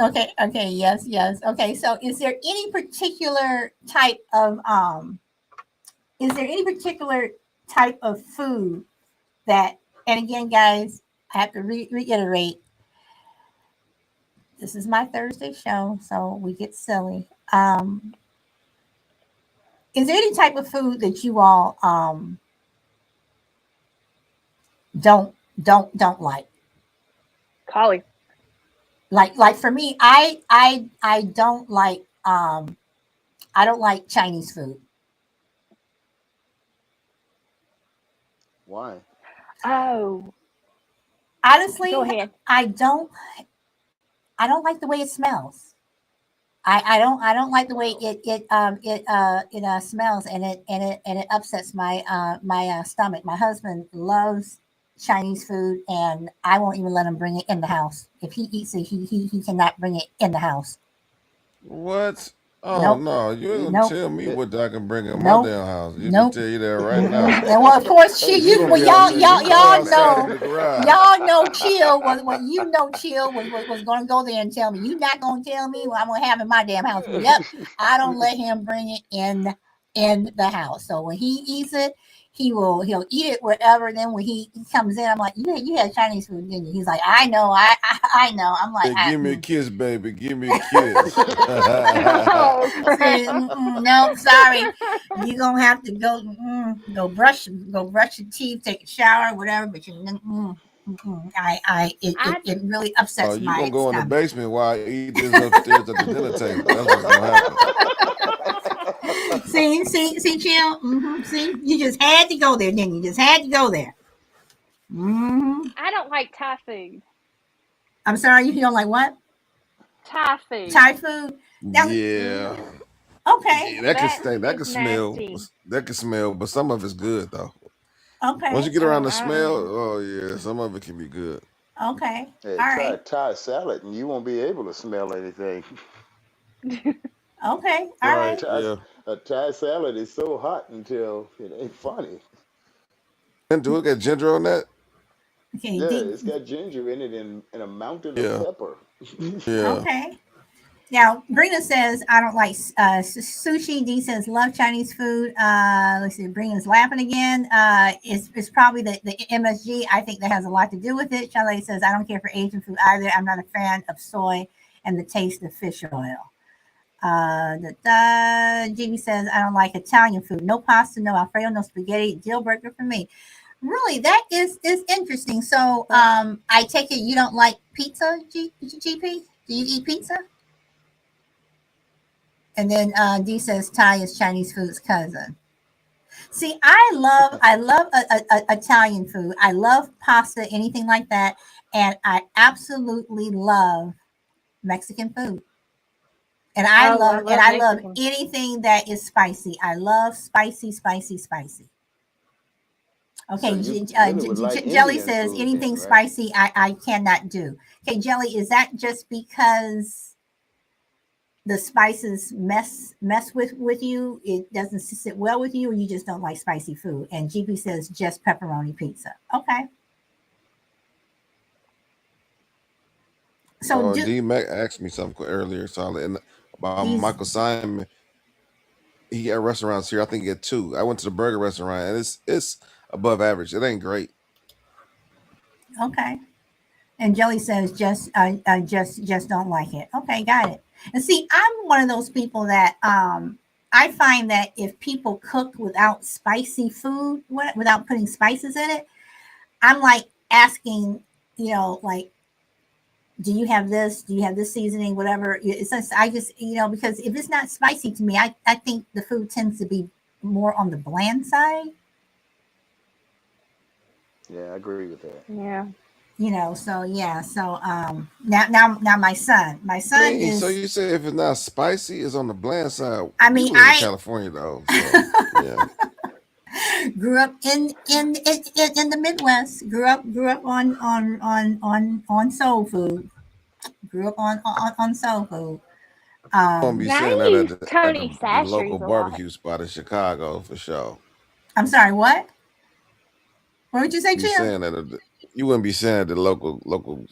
Okay. Okay. Yes. Yes. Okay. So, is there any particular type of Is there any particular type of food that? And again, guys, I have to reiterate this is my Thursday show, so we get silly. is there any type of food that you all don't like? Collie. Like for me, I don't like I don't like Chinese food. Why? Oh, Honestly, go ahead. I don't like the way it smells. I don't like the way Oh, it smells, and it upsets my stomach. My husband loves Chinese food, and I won't even let him bring it in the house. If he eats it, he cannot bring it in the house. What? Oh Nope, no, you ain't it, gonna nope, tell me it, what I can bring in my nope, damn house. You can nope. tell you that right now. Mm-mm. And well, of course, hey, You you gonna well, be able to y'all say y'all your car y'all outside in know the garage. y'all know Chill Chill was going to go there and tell me. You not going to tell me what I'm going to have in my damn house. Yep, I don't let him bring it in the house. So when he eats it, he'll eat it wherever. Then when he comes in, I'm like, you had Chinese food, didn't you? He's like, I know, I know. I'm like, Hey, give me a kiss, baby. Give me a kiss. Oh, crap. see, no, sorry. You're gonna have to go brush your teeth, take a shower, whatever. But I it really Oh, upsets you my gonna go in the stomach. basement while I eat this upstairs at the dinner table. That's what's gonna happen. See, Chill. See, you just had to go there, didn't you? Just had to go there. hmm I don't like Thai food. I'm sorry, you don't like what? Thai food. Thai food. Now, Yeah. Mm, okay, Yeah, that can that stink. That is can smell. nasty. That can smell, but some of it's good though. Once you okay, get around Oh, the smell, I oh yeah, some of it can be good. okay. hey, All try right. Thai salad and you won't be able to smell anything. Okay. All Right? right. Thai, Yeah. a Thai salad is so hot until it ain't funny. And do it got ginger on that? Okay. Yeah, it's got ginger in it and a mountain of Yeah. pepper. Yeah. Okay. Now, Brina says, I don't like sushi. D says, love Chinese food. Let's see, Brina's laughing again. It's probably the MSG. I think that has a lot to do with it. Chalet says, I don't care for Asian food either. I'm not a fan of soy and the taste of fish oil. Jimmy says, I don't like Italian food. No pasta, no Alfredo, no spaghetti. Deal breaker for me. Really, that is interesting. So, I take it you don't like pizza, GP? Do you eat pizza? And then D says Thai is Chinese food's cousin. See, I love Italian food. I love pasta, anything like that, and I absolutely love Mexican food. oh, I And love I love Mexican. anything that is spicy. I love spicy, spicy, spicy. So Okay, you really would like Jelly Indian says food then, anything right? spicy I cannot do. Okay, Jelly, is that just because the spices mess with you? It doesn't sit well with you, or you just don't like spicy food? And GP says just pepperoni pizza. Okay, so Oh, do D Mac asked me something earlier, Solid, and about these Michael Simon. He got restaurants here. I think he had two. I went to the burger restaurant, and it's above average. It ain't great. okay? And Jelly says just don't like it. Okay, got it. And see, I'm one of those people that I find that if people cook without spicy food, without putting spices in it, I'm like asking, like, do you have this? Do you have this seasoning? Whatever. It's just, I just, because if it's not spicy to me, I think the food tends to be more on the bland side. Yeah, I agree with that. Yeah. So yeah. So now my son I mean, so is. you say if it's not spicy, it's on the bland side. I You mean, live in I California though, so yeah. grew up in the Midwest. Grew up on soul food. Grew up on soul food. Won't be Now saying I that use at Tony the local Chachere's a lot. barbecue spot in Chicago for sure. I'm sorry. What would you say, Be Chill? saying that you wouldn't be saying at the local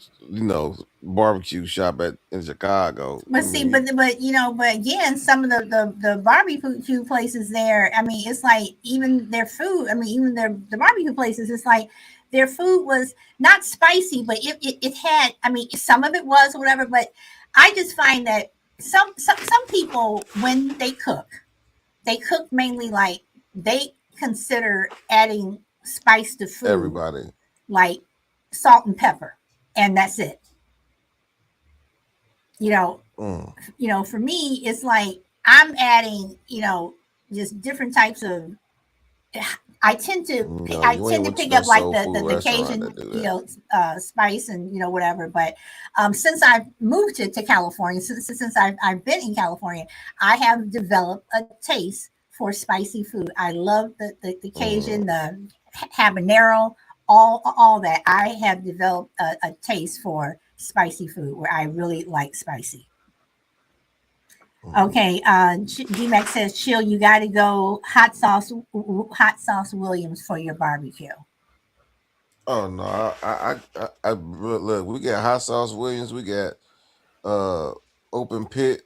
barbecue shop in Chicago. I But see, mean, but again, some of the barbecue places there. I mean, it's like even their food. I mean, even the barbecue places. It's like their food was not spicy, but it had. I mean, some of it was or whatever. But I just find that some people when they cook, they cook mainly like they consider adding spice to food Everybody. like salt and pepper, and that's it. You know, Mm. for me, it's like I'm adding, just different types of. No, I you ain't tend to went to pick no up like soul food the restaurant Cajun, that do that. spice and whatever. But since I've moved to California, since I've been in California, I have developed a taste for spicy food. I love the Cajun, the habanero, all that. I have developed a taste for spicy food where I really like spicy. Okay, DMAX says, "Chill, you got to go hot sauce Williams for your barbecue." Oh no, look. We got hot sauce Williams. We got uh open pit.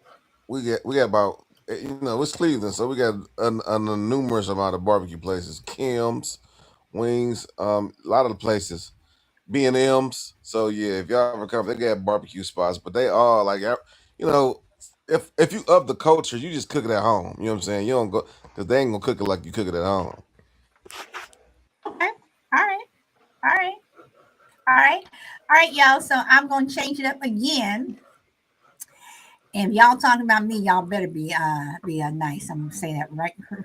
We got about it's Cleveland, so we got a numerous amount of barbecue places. Kim's, Wings, a lot of the places. B&M's. So yeah, if y'all ever come, they got barbecue spots, but they all like you know. If you up the culture, you just cook it at home. You know what I'm saying? You don't go because they ain't gonna cook it like you cook it at home. Okay, all right, all right, all right, all right, y'all. So I'm gonna change it up again. And if y'all talking about me, y'all better be nice. I'm gonna say that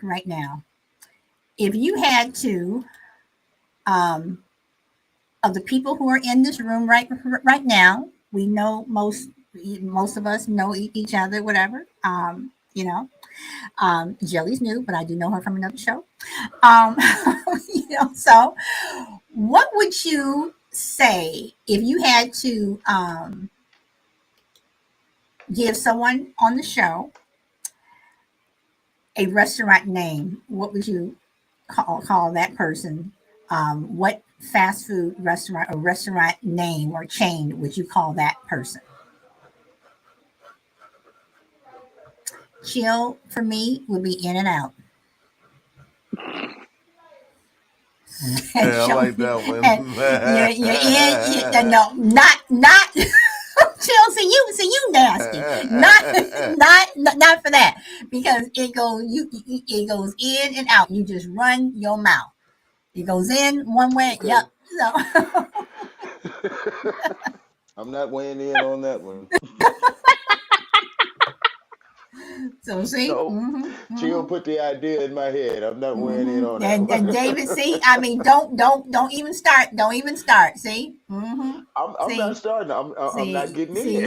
right now. If you had to, um, of the people who are in this room right now, we know most of us know each other, whatever. Jelly's new, but I do know her from another show. Um, so what would you say if you had to give someone on the show a restaurant name? What would you call that person? What fast food restaurant or restaurant name or chain would you call that person? Chill for me would be In and Out. Yeah, I Show like me. that And one. you're in. No, not. Chill. See you nasty. Not for that because it goes in and out. You just run your mouth. It goes in one way. Okay. Yep. So I'm not weighing in on that one. see. No. Chill Mm-hmm. put the idea in my head. I'm not weighing in Mm-hmm. on that And one. David, see, I mean, don't even start. Don't even start. See. Mm-hmm. I'm not See. starting. I'm not getting in.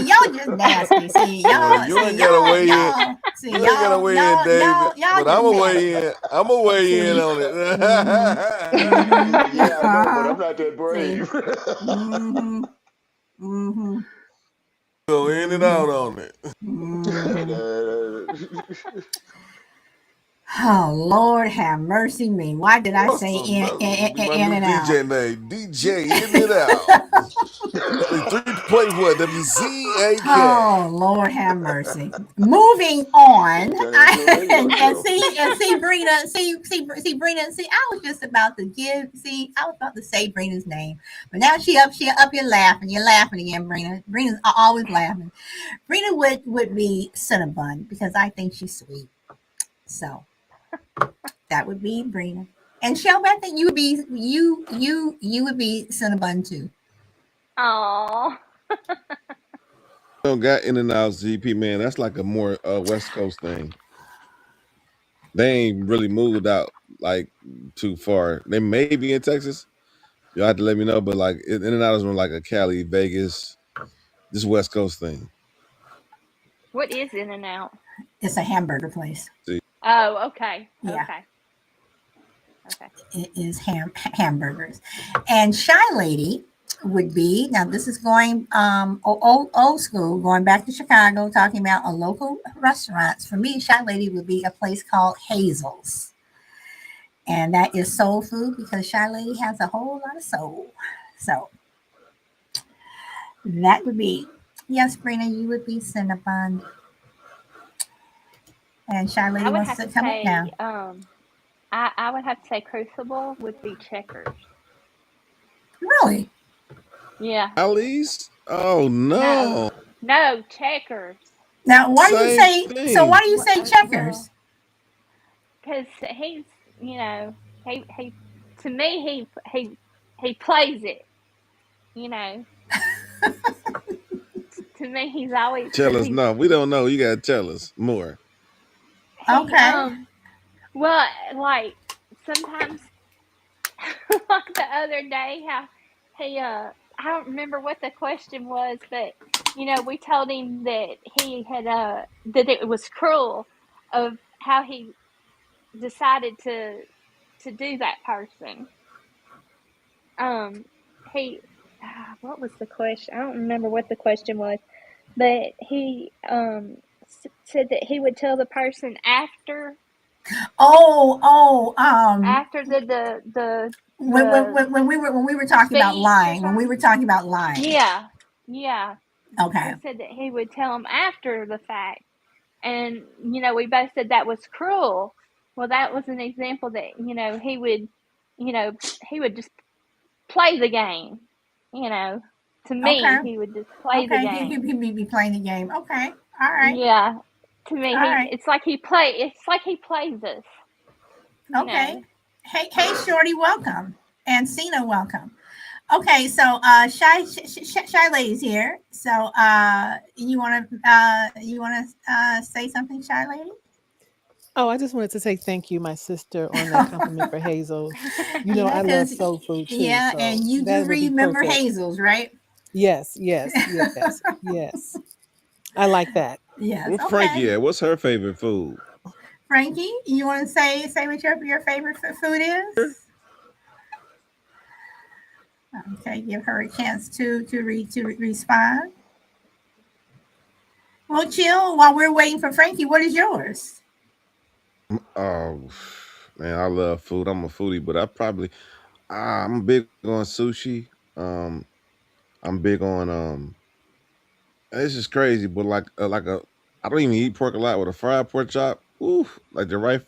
Y'all just nasty. Well, you ain't gotta weigh in. You ain't gotta weigh in, David. Y'all But just I'ma nasty. weigh in. I'ma weigh in See. on it. Mm-hmm. Mm-hmm. Yeah, I know, but Uh-huh. I'm not that See. brave. Mm-hmm. Mm-hmm. Go in and Mm-hmm. out on it. Mm-hmm. Uh, Oh Lord, have mercy me. Why did I say Awesome. That'll be my in new and out? DJ name. DJ in it out. Only 3 plays what? WZAK. Oh Lord, have mercy. Moving on, Turn into a radio and show. see, Brina, see, Brina, see. I was just about to I was about to say Brina's name, but now she up here laughing. You're laughing again, Brina. Brina's always laughing. Brina would be Cinnabon because I think she's sweet. So that would be Brina. And Shelby, I think you would be Cinnabon too. Oh, Don't got in and out GP, man. That's like a more West Coast thing. They ain't really moved out like too far. They may be in Texas. You'll have to let me know, but like in and out is more like a Cali, Vegas, this West Coast thing. what is In and Out? It's a hamburger place. See, Oh, okay, Yeah. okay, okay. It is hamburgers. And Shy Lady would be now. This is going old school, going back to Chicago, talking about a local restaurants. For me, Shy Lady would be a place called Hazel's, and that is soul food because Shy Lady has a whole lot of soul. So that would be yes, Brina, you would be Cinnabon, and Shy I Lady would wants have to to come up say, now. I would have to say Crucible would be Checkers. Really? Yeah. Ali's? Oh No, no. no, Checkers. Now, why do you Same say so? thing. Why do you say Well, checkers? because he's, you know, he to me he plays it, you know. To me, he's always Tell us. No, we don't know. You gotta tell us more. he Okay. well, like sometimes like the other day how he I don't remember what the question was, but you know, we told him that he had that it was cruel of how he decided to do that person. Um he what was the question? I don't remember what the question was, but he said that he would tell the person Oh, after when we were talking about speech or lying, when we something. were talking about lying. Yeah, yeah. Okay. He said that he would tell them after the fact, and you know, we both said that was cruel. Well, that was an example that you know, he would just play the game. You know, to Okay. me, he would just play the Okay. game. He be playing the game. Okay. All right. Yeah, to me, All right. it's like he play. It's like he plays us. You Okay. know. Hey, Shorty, welcome. And Cena, welcome. Okay, so shy lady's here. So you wanna say something, shy lady? Oh, I just wanted to say thank you, my sister, on that compliment for Hazel. You know, Yeah, I love because soul food too, yeah, so and you do that would be remember perfect. Hazel's, right? Yes, yes, yes, yes. I like that. Yes. Where Okay. Frankie at? What's her favorite food? Frankie, you want to say what your favorite food is? Okay, give her a chance to respond. Well, chill while we're waiting for Frankie. What is yours? Oh man, I love food. I'm a foodie, but I'm big on sushi. Um, I'm big on This is crazy, but I don't even eat pork a lot with a fried pork chop. Ooh, like the right.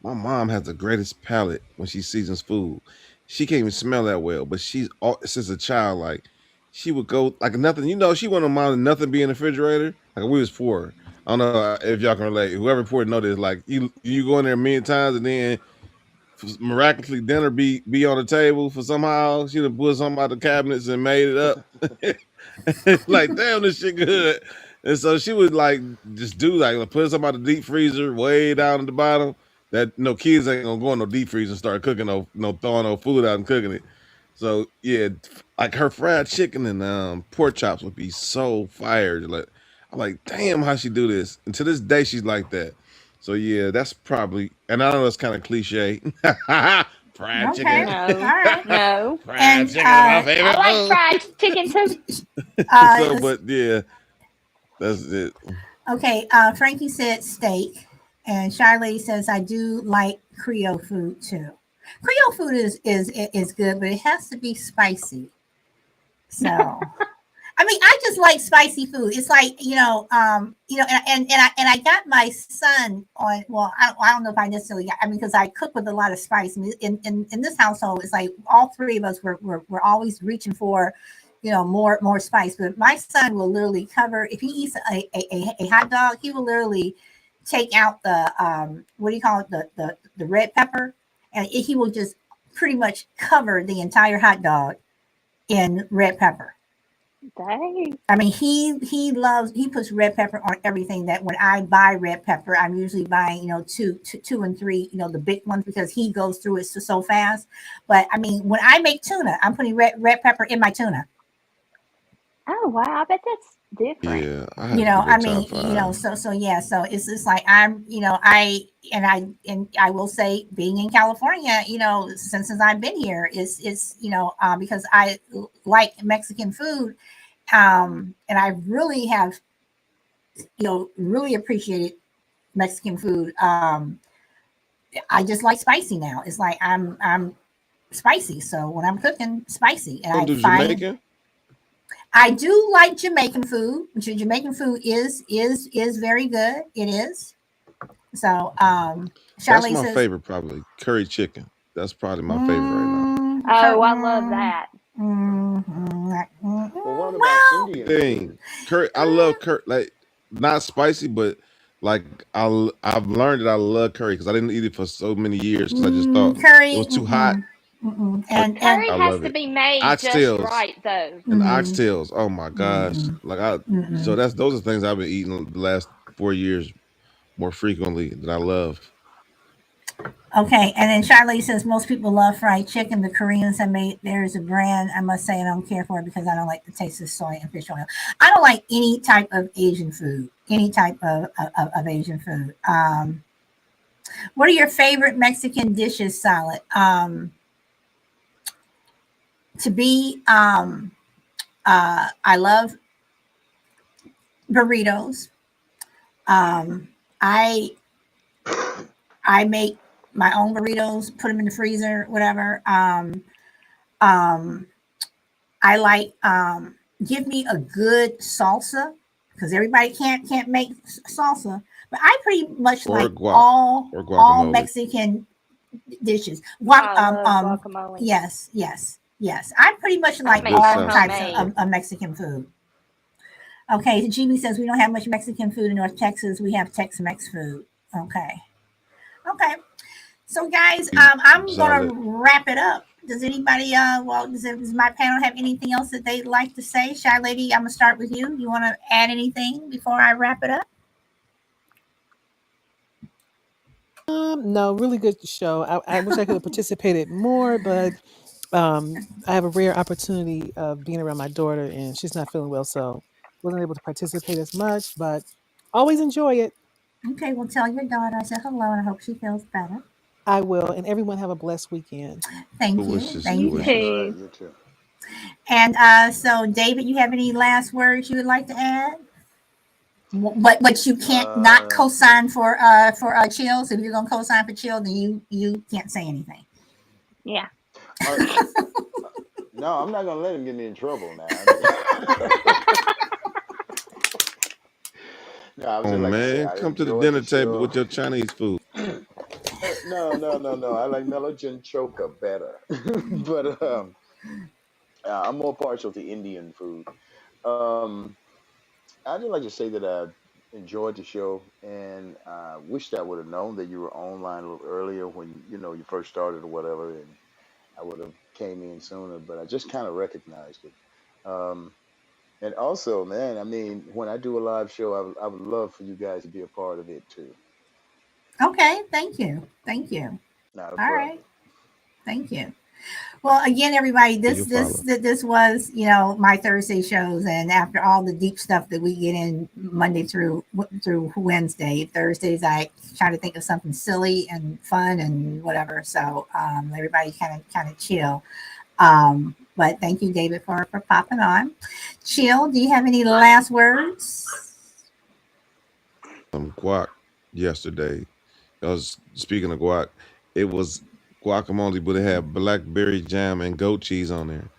My mom has the greatest palate when she seasons food. She can't even smell that well, but she's all since a child. Like she would go like nothing. You know, she wouldn't mind nothing being in the refrigerator. Like we was poor. I don't know if y'all can relate. Whoever poor know this. Like you go in there a million times and then miraculously dinner be on the table for somehow she'd have put something out the cabinets and made it up. Like damn, this shit good. And so she would like just do like put something out the deep freezer way down at the bottom. That no kids ain't gonna go in no deep freezer and start cooking no throwing no food out and cooking it. So yeah, like her fried chicken and pork chops would be so fired. Like I'm like, damn, how she do this? And to this day, she's like that. So yeah, that's probably, and I know that's kind of cliche. Fried Okay, chicken. all No, right. no. Fried And chicken is my I favorite like food. fried chicken too. So, uh, but yeah, that's it. okay, Frankie said steak, and Shy Lady says I do like Creole food too. Creole food is good, but it has to be spicy. So I mean, I just like spicy food. It's like and I got my son on. Well, I don't know if I necessarily. I mean, because I cook with a lot of spice. I mean, in this household, it's like all three of us we're always reaching for, more spice. But my son will literally cover if he eats a hot dog, he will literally take out the what do you call it, the red pepper, and he will just pretty much cover the entire hot dog in red pepper. Dang. I mean, he puts red pepper on everything. That when I buy red pepper, I'm usually buying two and three, the big ones because he goes through it so fast. But I mean, when I make tuna, I'm putting red pepper in my tuna. Oh wow, I bet that's different. Yeah, I had to do I that top mean, five. so yeah, so it's like I will say being in California, since I've been here is because I like Mexican food, and I really have really appreciated Mexican food. I just like spicy now. It's like I'm spicy. So when I'm cooking spicy, and Don't do Jamaican. I do like Jamaican food. Jamaican food is very good. It is. So That's Charlie my says, favorite, probably curry chicken. That's probably my favorite right now. Oh, I love that. Well, what about well, Indian food? Thing curry, I love curry, like not spicy, but Like I've learned that I love curry because I didn't eat it for so many years because I just thought it Curry. was too hot. And Curry I has love to it. be made just Oxtails right, though. and mm, oxtails. Oh my gosh! mm, Like I, so mm. those are things I've been eating the last 4 years more frequently that I love. Okay, and then Charlie says most people love fried chicken. The Koreans have made there's a brand I must say I don't care for it because I don't like the taste of soy and fish oil. I don't like any type of Asian food. Any type of Asian food. What are your favorite Mexican dishes? Salad. To be I love burritos. Um, I I make my own burritos, put them in the freezer, whatever. Um, I like give me a good salsa because everybody can't make salsa, but I pretty much Or like guac or all guacamole. Mexican dishes. I love guacamole. Yes. I pretty much I like make Good all mine salsa types for homemade. sure. of Mexican food. Okay, Jimmy says we don't have much Mexican food in North Texas. We have Tex-Mex food. Okay. So, guys, I'm gonna Solid. wrap it up. Does anybody, does my panel have anything else that they'd like to say? Shy Lady, I'm gonna start with you. You want to add anything before I wrap it up? No, really good show. I wish I could have participated more, but I have a rare opportunity of being around my daughter, and she's not feeling well, so wasn't able to participate as much. But always enjoy it. Okay, well, tell your daughter I said hello, and I hope she feels better. I will, and everyone have a blessed weekend. Thank Good you, wishes. Good You thank you. wishes. All right, too. you too. And so, David, you have any last words you would like to add? But you can't not Uh, co-sign for Chill. So if you're gonna co-sign for Chill, then you can't say anything. Yeah. uh, no, I'm not gonna let him get me in trouble now. I mean, no, I would Oh just like to say man, I come to the enjoyed the dinner table show. with your Chinese food. No. I like Mellow Choka better, but I'm more partial to Indian food. Um, I just like to say that I enjoyed the show, and I wished I would have known that you were online a little earlier when you first started or whatever, and I would have came in sooner. But I just kind of recognized it. Um, and also, man, I mean, when I do a live show, I would love for you guys to be a part of it too. Okay, thank you. Not a All right, problem. thank you. Well, again, everybody, Yeah, you'll follow. this was my Thursday shows, and after all the deep stuff that we get in Monday through Wednesday, Thursdays I try to think of something silly and fun and whatever. So everybody kind of chill. But thank you, David, for popping on. Chill. Do you have any last words? Guac yesterday. I was speaking of guac. It was guacamole, but it had blackberry jam and goat cheese on there.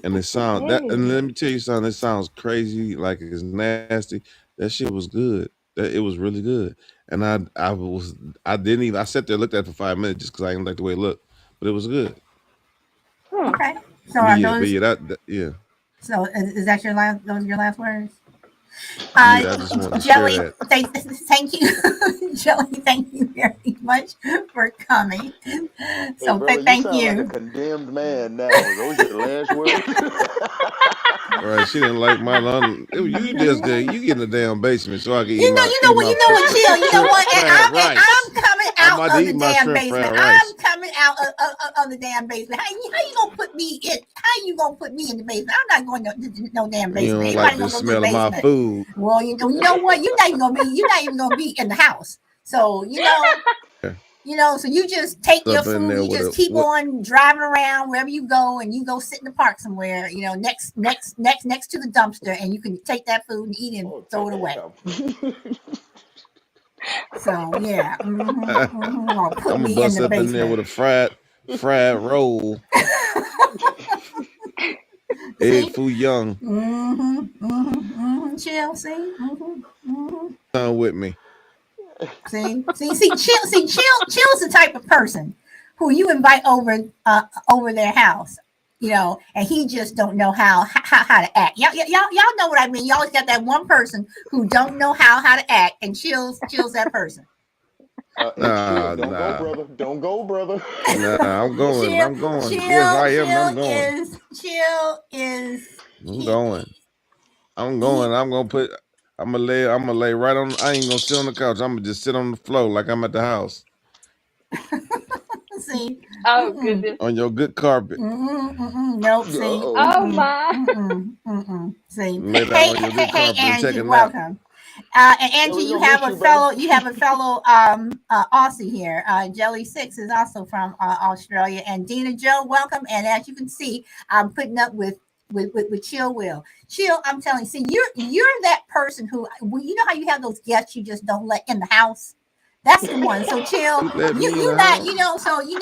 And it sound that. And Ooh. let me tell you something. It sounds crazy, like it's nasty. That shit was good. That it was really good. And I didn't even. I sat there and looked at it for 5 minutes just because I didn't like the way it looked. But it was good. Hmm. Okay. So are But those? yeah, yeah, So is that your last? Those are your last words? Uh, yeah. I just wanted to share Jelly, that. thank you, Jelly. Thank you very much for coming. Hey, So brother, you thank sound like a you. condemned man now. Was those your last words? All right, she didn't like my lawn. You just did. You get in the damn basement so I can You know what, Chill. You know shrimp what? fried And rice. I'm coming I'm out about to of eat the my damn shrimp basement. fried I'm rice. coming out of the damn basement. How you gonna put me in? How you gonna put me in the basement? I'm not going to no damn You basement. don't Anybody like the gonna go to the smell of my basement? food. Well, you know what? You're not even gonna be in the house. So so you just take your Up in food, there you with just a keep what? on driving around wherever you go, and you go sit in the park somewhere, next to the dumpster, and you can take that food and eat it and Oh, throw it away. damn. So yeah, or put I'm gonna me in bust the up in there basement. with a fried roll, egg See, foo young. chill. See, Come with me. chill's the type of person who you invite over their house. and he just don't know how to act. Y'all know what I mean. You always got that one person who don't know how to act, and chills that person. Chill, don't go, brother. Don't go, brother. Nah, I'm going. Chill, I'm going. chill, Yes, I am. chill I'm going. I'm going. I'm going. I'm gonna lay right on. I ain't gonna sit on the couch. I'm gonna just sit on the floor like I'm at the house See, Oh goodness. on your good carpet. nope. See, Oh my. see. Lay down on your good Hey, carpet and take Angie, a nap. welcome. And Yeah, Angie, we you gonna have miss a you, brother. fellow Aussie here. Jelly Six is also from Australia, and Dina Joe, welcome. And as you can see, I'm putting up with Chill Will. Chill, I'm telling you, see, you're that person who, you know how you have those guests you just don't let in the house. That's the one. So Chill, You let me in you the not, house. so you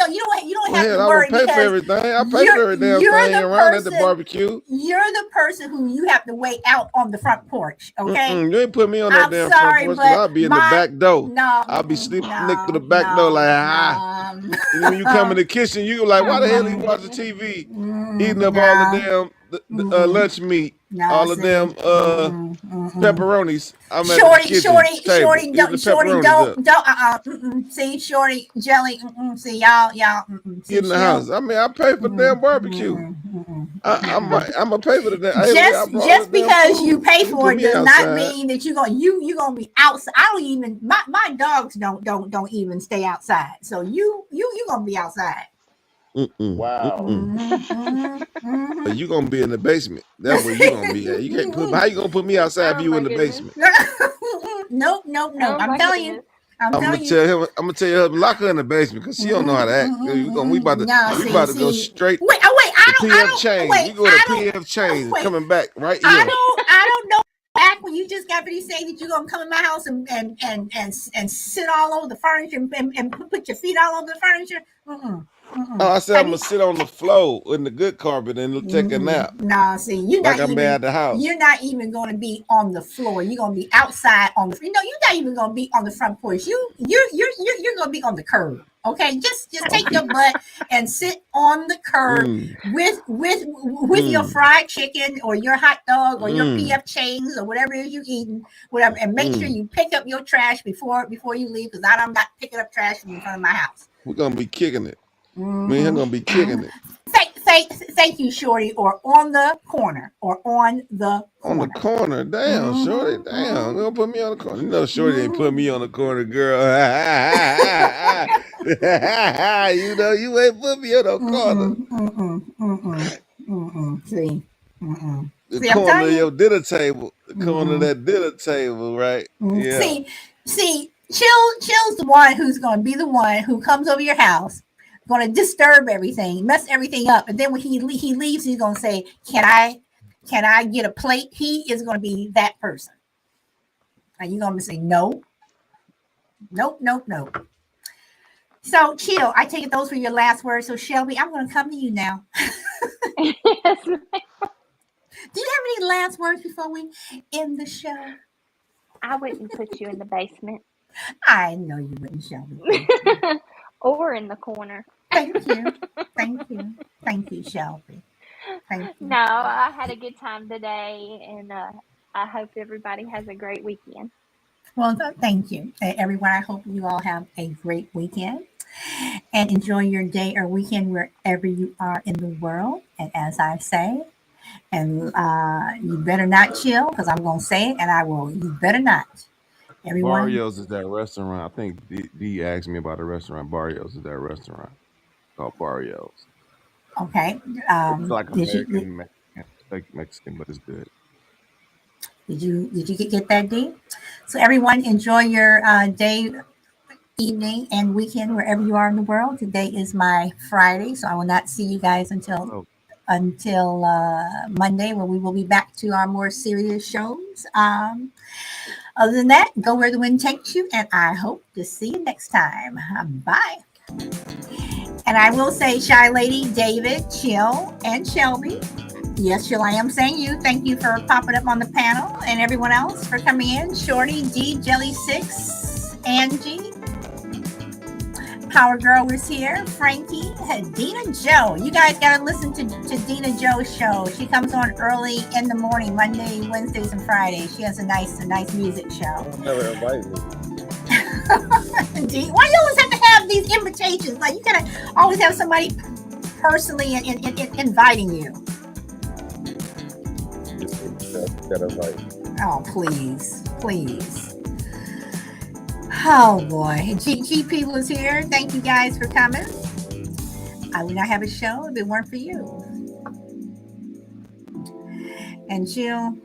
don't Well, have hell, to I would worry pay for because everything. I pay for every damn you're thing the around at the person. barbecue. You're the person who you have to wait out on the front porch. Okay. You ain't put me on no I'm damn front sorry, porch because but I'll be in the back door. no, I'll be sleeping next to the no, back door like, no, And when you come in the kitchen, you like, why Oh the my hell he watching goodness. TV, eating up all the damn lunch meat, no. all the See, damn pepperonis. I'm at the Shorty, kitchen table eating the pepperonis up. See, Shorty, Jelly, see, y'all, see, Get in the chill. house. I mean, I pay for the damn barbecue. I'm gonna pay for the damn. Hey, I brought all Just the damn because you food. pay You for put it me does not outside. mean that you gonna be outside. I don't even my dogs don't even stay outside. So you gonna be outside. Wow. You gonna be in the basement. That's where you gonna be at. You can't put. How you gonna put me outside if Oh you in my the goodness. basement? Nope. Oh I'm my telling you. goodness. I'm I'm gonna telling you. tell him. I'm gonna tell your husband lock her in the basement because she don't know how to act. No, We about to go see. straight Wait. to I PF don't. Chang's. We Wait. go to PF Chang's and Wait. coming back right I here. don't know. Back when you just got ready to say that you're gonna come in my house and sit all over the furniture and put your feet all over the furniture. Oh, I said I'm Have gonna you? sit on the floor in the good carpet and take a nap Nah, see, like I'm at the house. you're not even going to be on the floor. You're going to be outside on the. You're not even going to be on the front porch. You're going to be on the curb. Okay, just I'll take be. your butt and sit on the curb Mm, with your mm, fried chicken or your hot dog or your mm, PF Chang's or whatever it is you eating, whatever, and make sure mm. you pick up your trash before you leave because I'm not picking up trash in front of my house. We're gonna be kicking it. Me and him gonna be kicking it Thank you, Shorty, or on the corner, on the corner. Damn, Shorty. Damn, you gonna put me on the corner. You know, Shorty ain't put me on the corner, girl. You know, you ain't put me on the corner. See, The I'm corner telling of you. your dinner table. The corner of that dinner table, right? Yeah. See, Chill's the one who's going to be the one who comes over your house, going to disturb everything, mess everything up, and then when he leaves, he's going to say, can I get a plate?" He is going to be that person, and you're going to say, "No, nope." So, Chill, I take it those were your last words. So, Shelby, I'm going to come to you now. Yes. Do you have any last words before we end the show? I wouldn't put you in the basement. I know you wouldn't, Shelby. Or in the corner. Thank you. Shelby. Thank you. No, I had a good time today, and I hope everybody has a great weekend. Well, thank you, everyone. I hope you all have a great weekend and enjoy your day or weekend wherever you are in the world. And as I say, and you better not chill because I'm going to say it, and I will. You better not. Everyone, Barrios is that restaurant. I think D asked me about a restaurant. Barrios is that restaurant called Barrios. okay. It's like Did you American Mexican, but it's good. did you get that, D? So everyone, enjoy your day, evening, and weekend wherever you are in the world. Today is my Friday, so I will not see you guys until Oh, Monday, where we will be back to our more serious shows. Other than that, go where the wind takes you, and I hope to see you next time. Bye. And I will say, Shy Lady, David, Chill, and Shelby. Yes, Chill, I am saying you. Thank you for popping up on the panel, and everyone else for coming in. Shorty, D, Jelly 6, Angie. Power Girl was here. Frankie, Dina Joe. You guys got to listen to Dina Joe's show. She comes on early in the morning, Monday, Wednesdays, and Fridays. She has a nice music show. Don't never invite me. Why you always have to have these invitations? Like you gotta always have somebody personally inviting you. Gotta invite. Oh, please. Oh boy. GP was here. Thank you guys for coming. I would not have a show if it weren't for you. And Jill,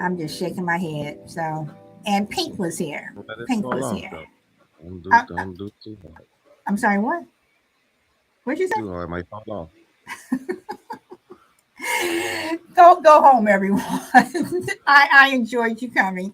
I'm just shaking my head. So, and Pink was here. Pink was here. Don't do too hard. I'm sorry, what? What'd you say? Too hard, might fall off. Go home, everyone. I enjoyed you coming.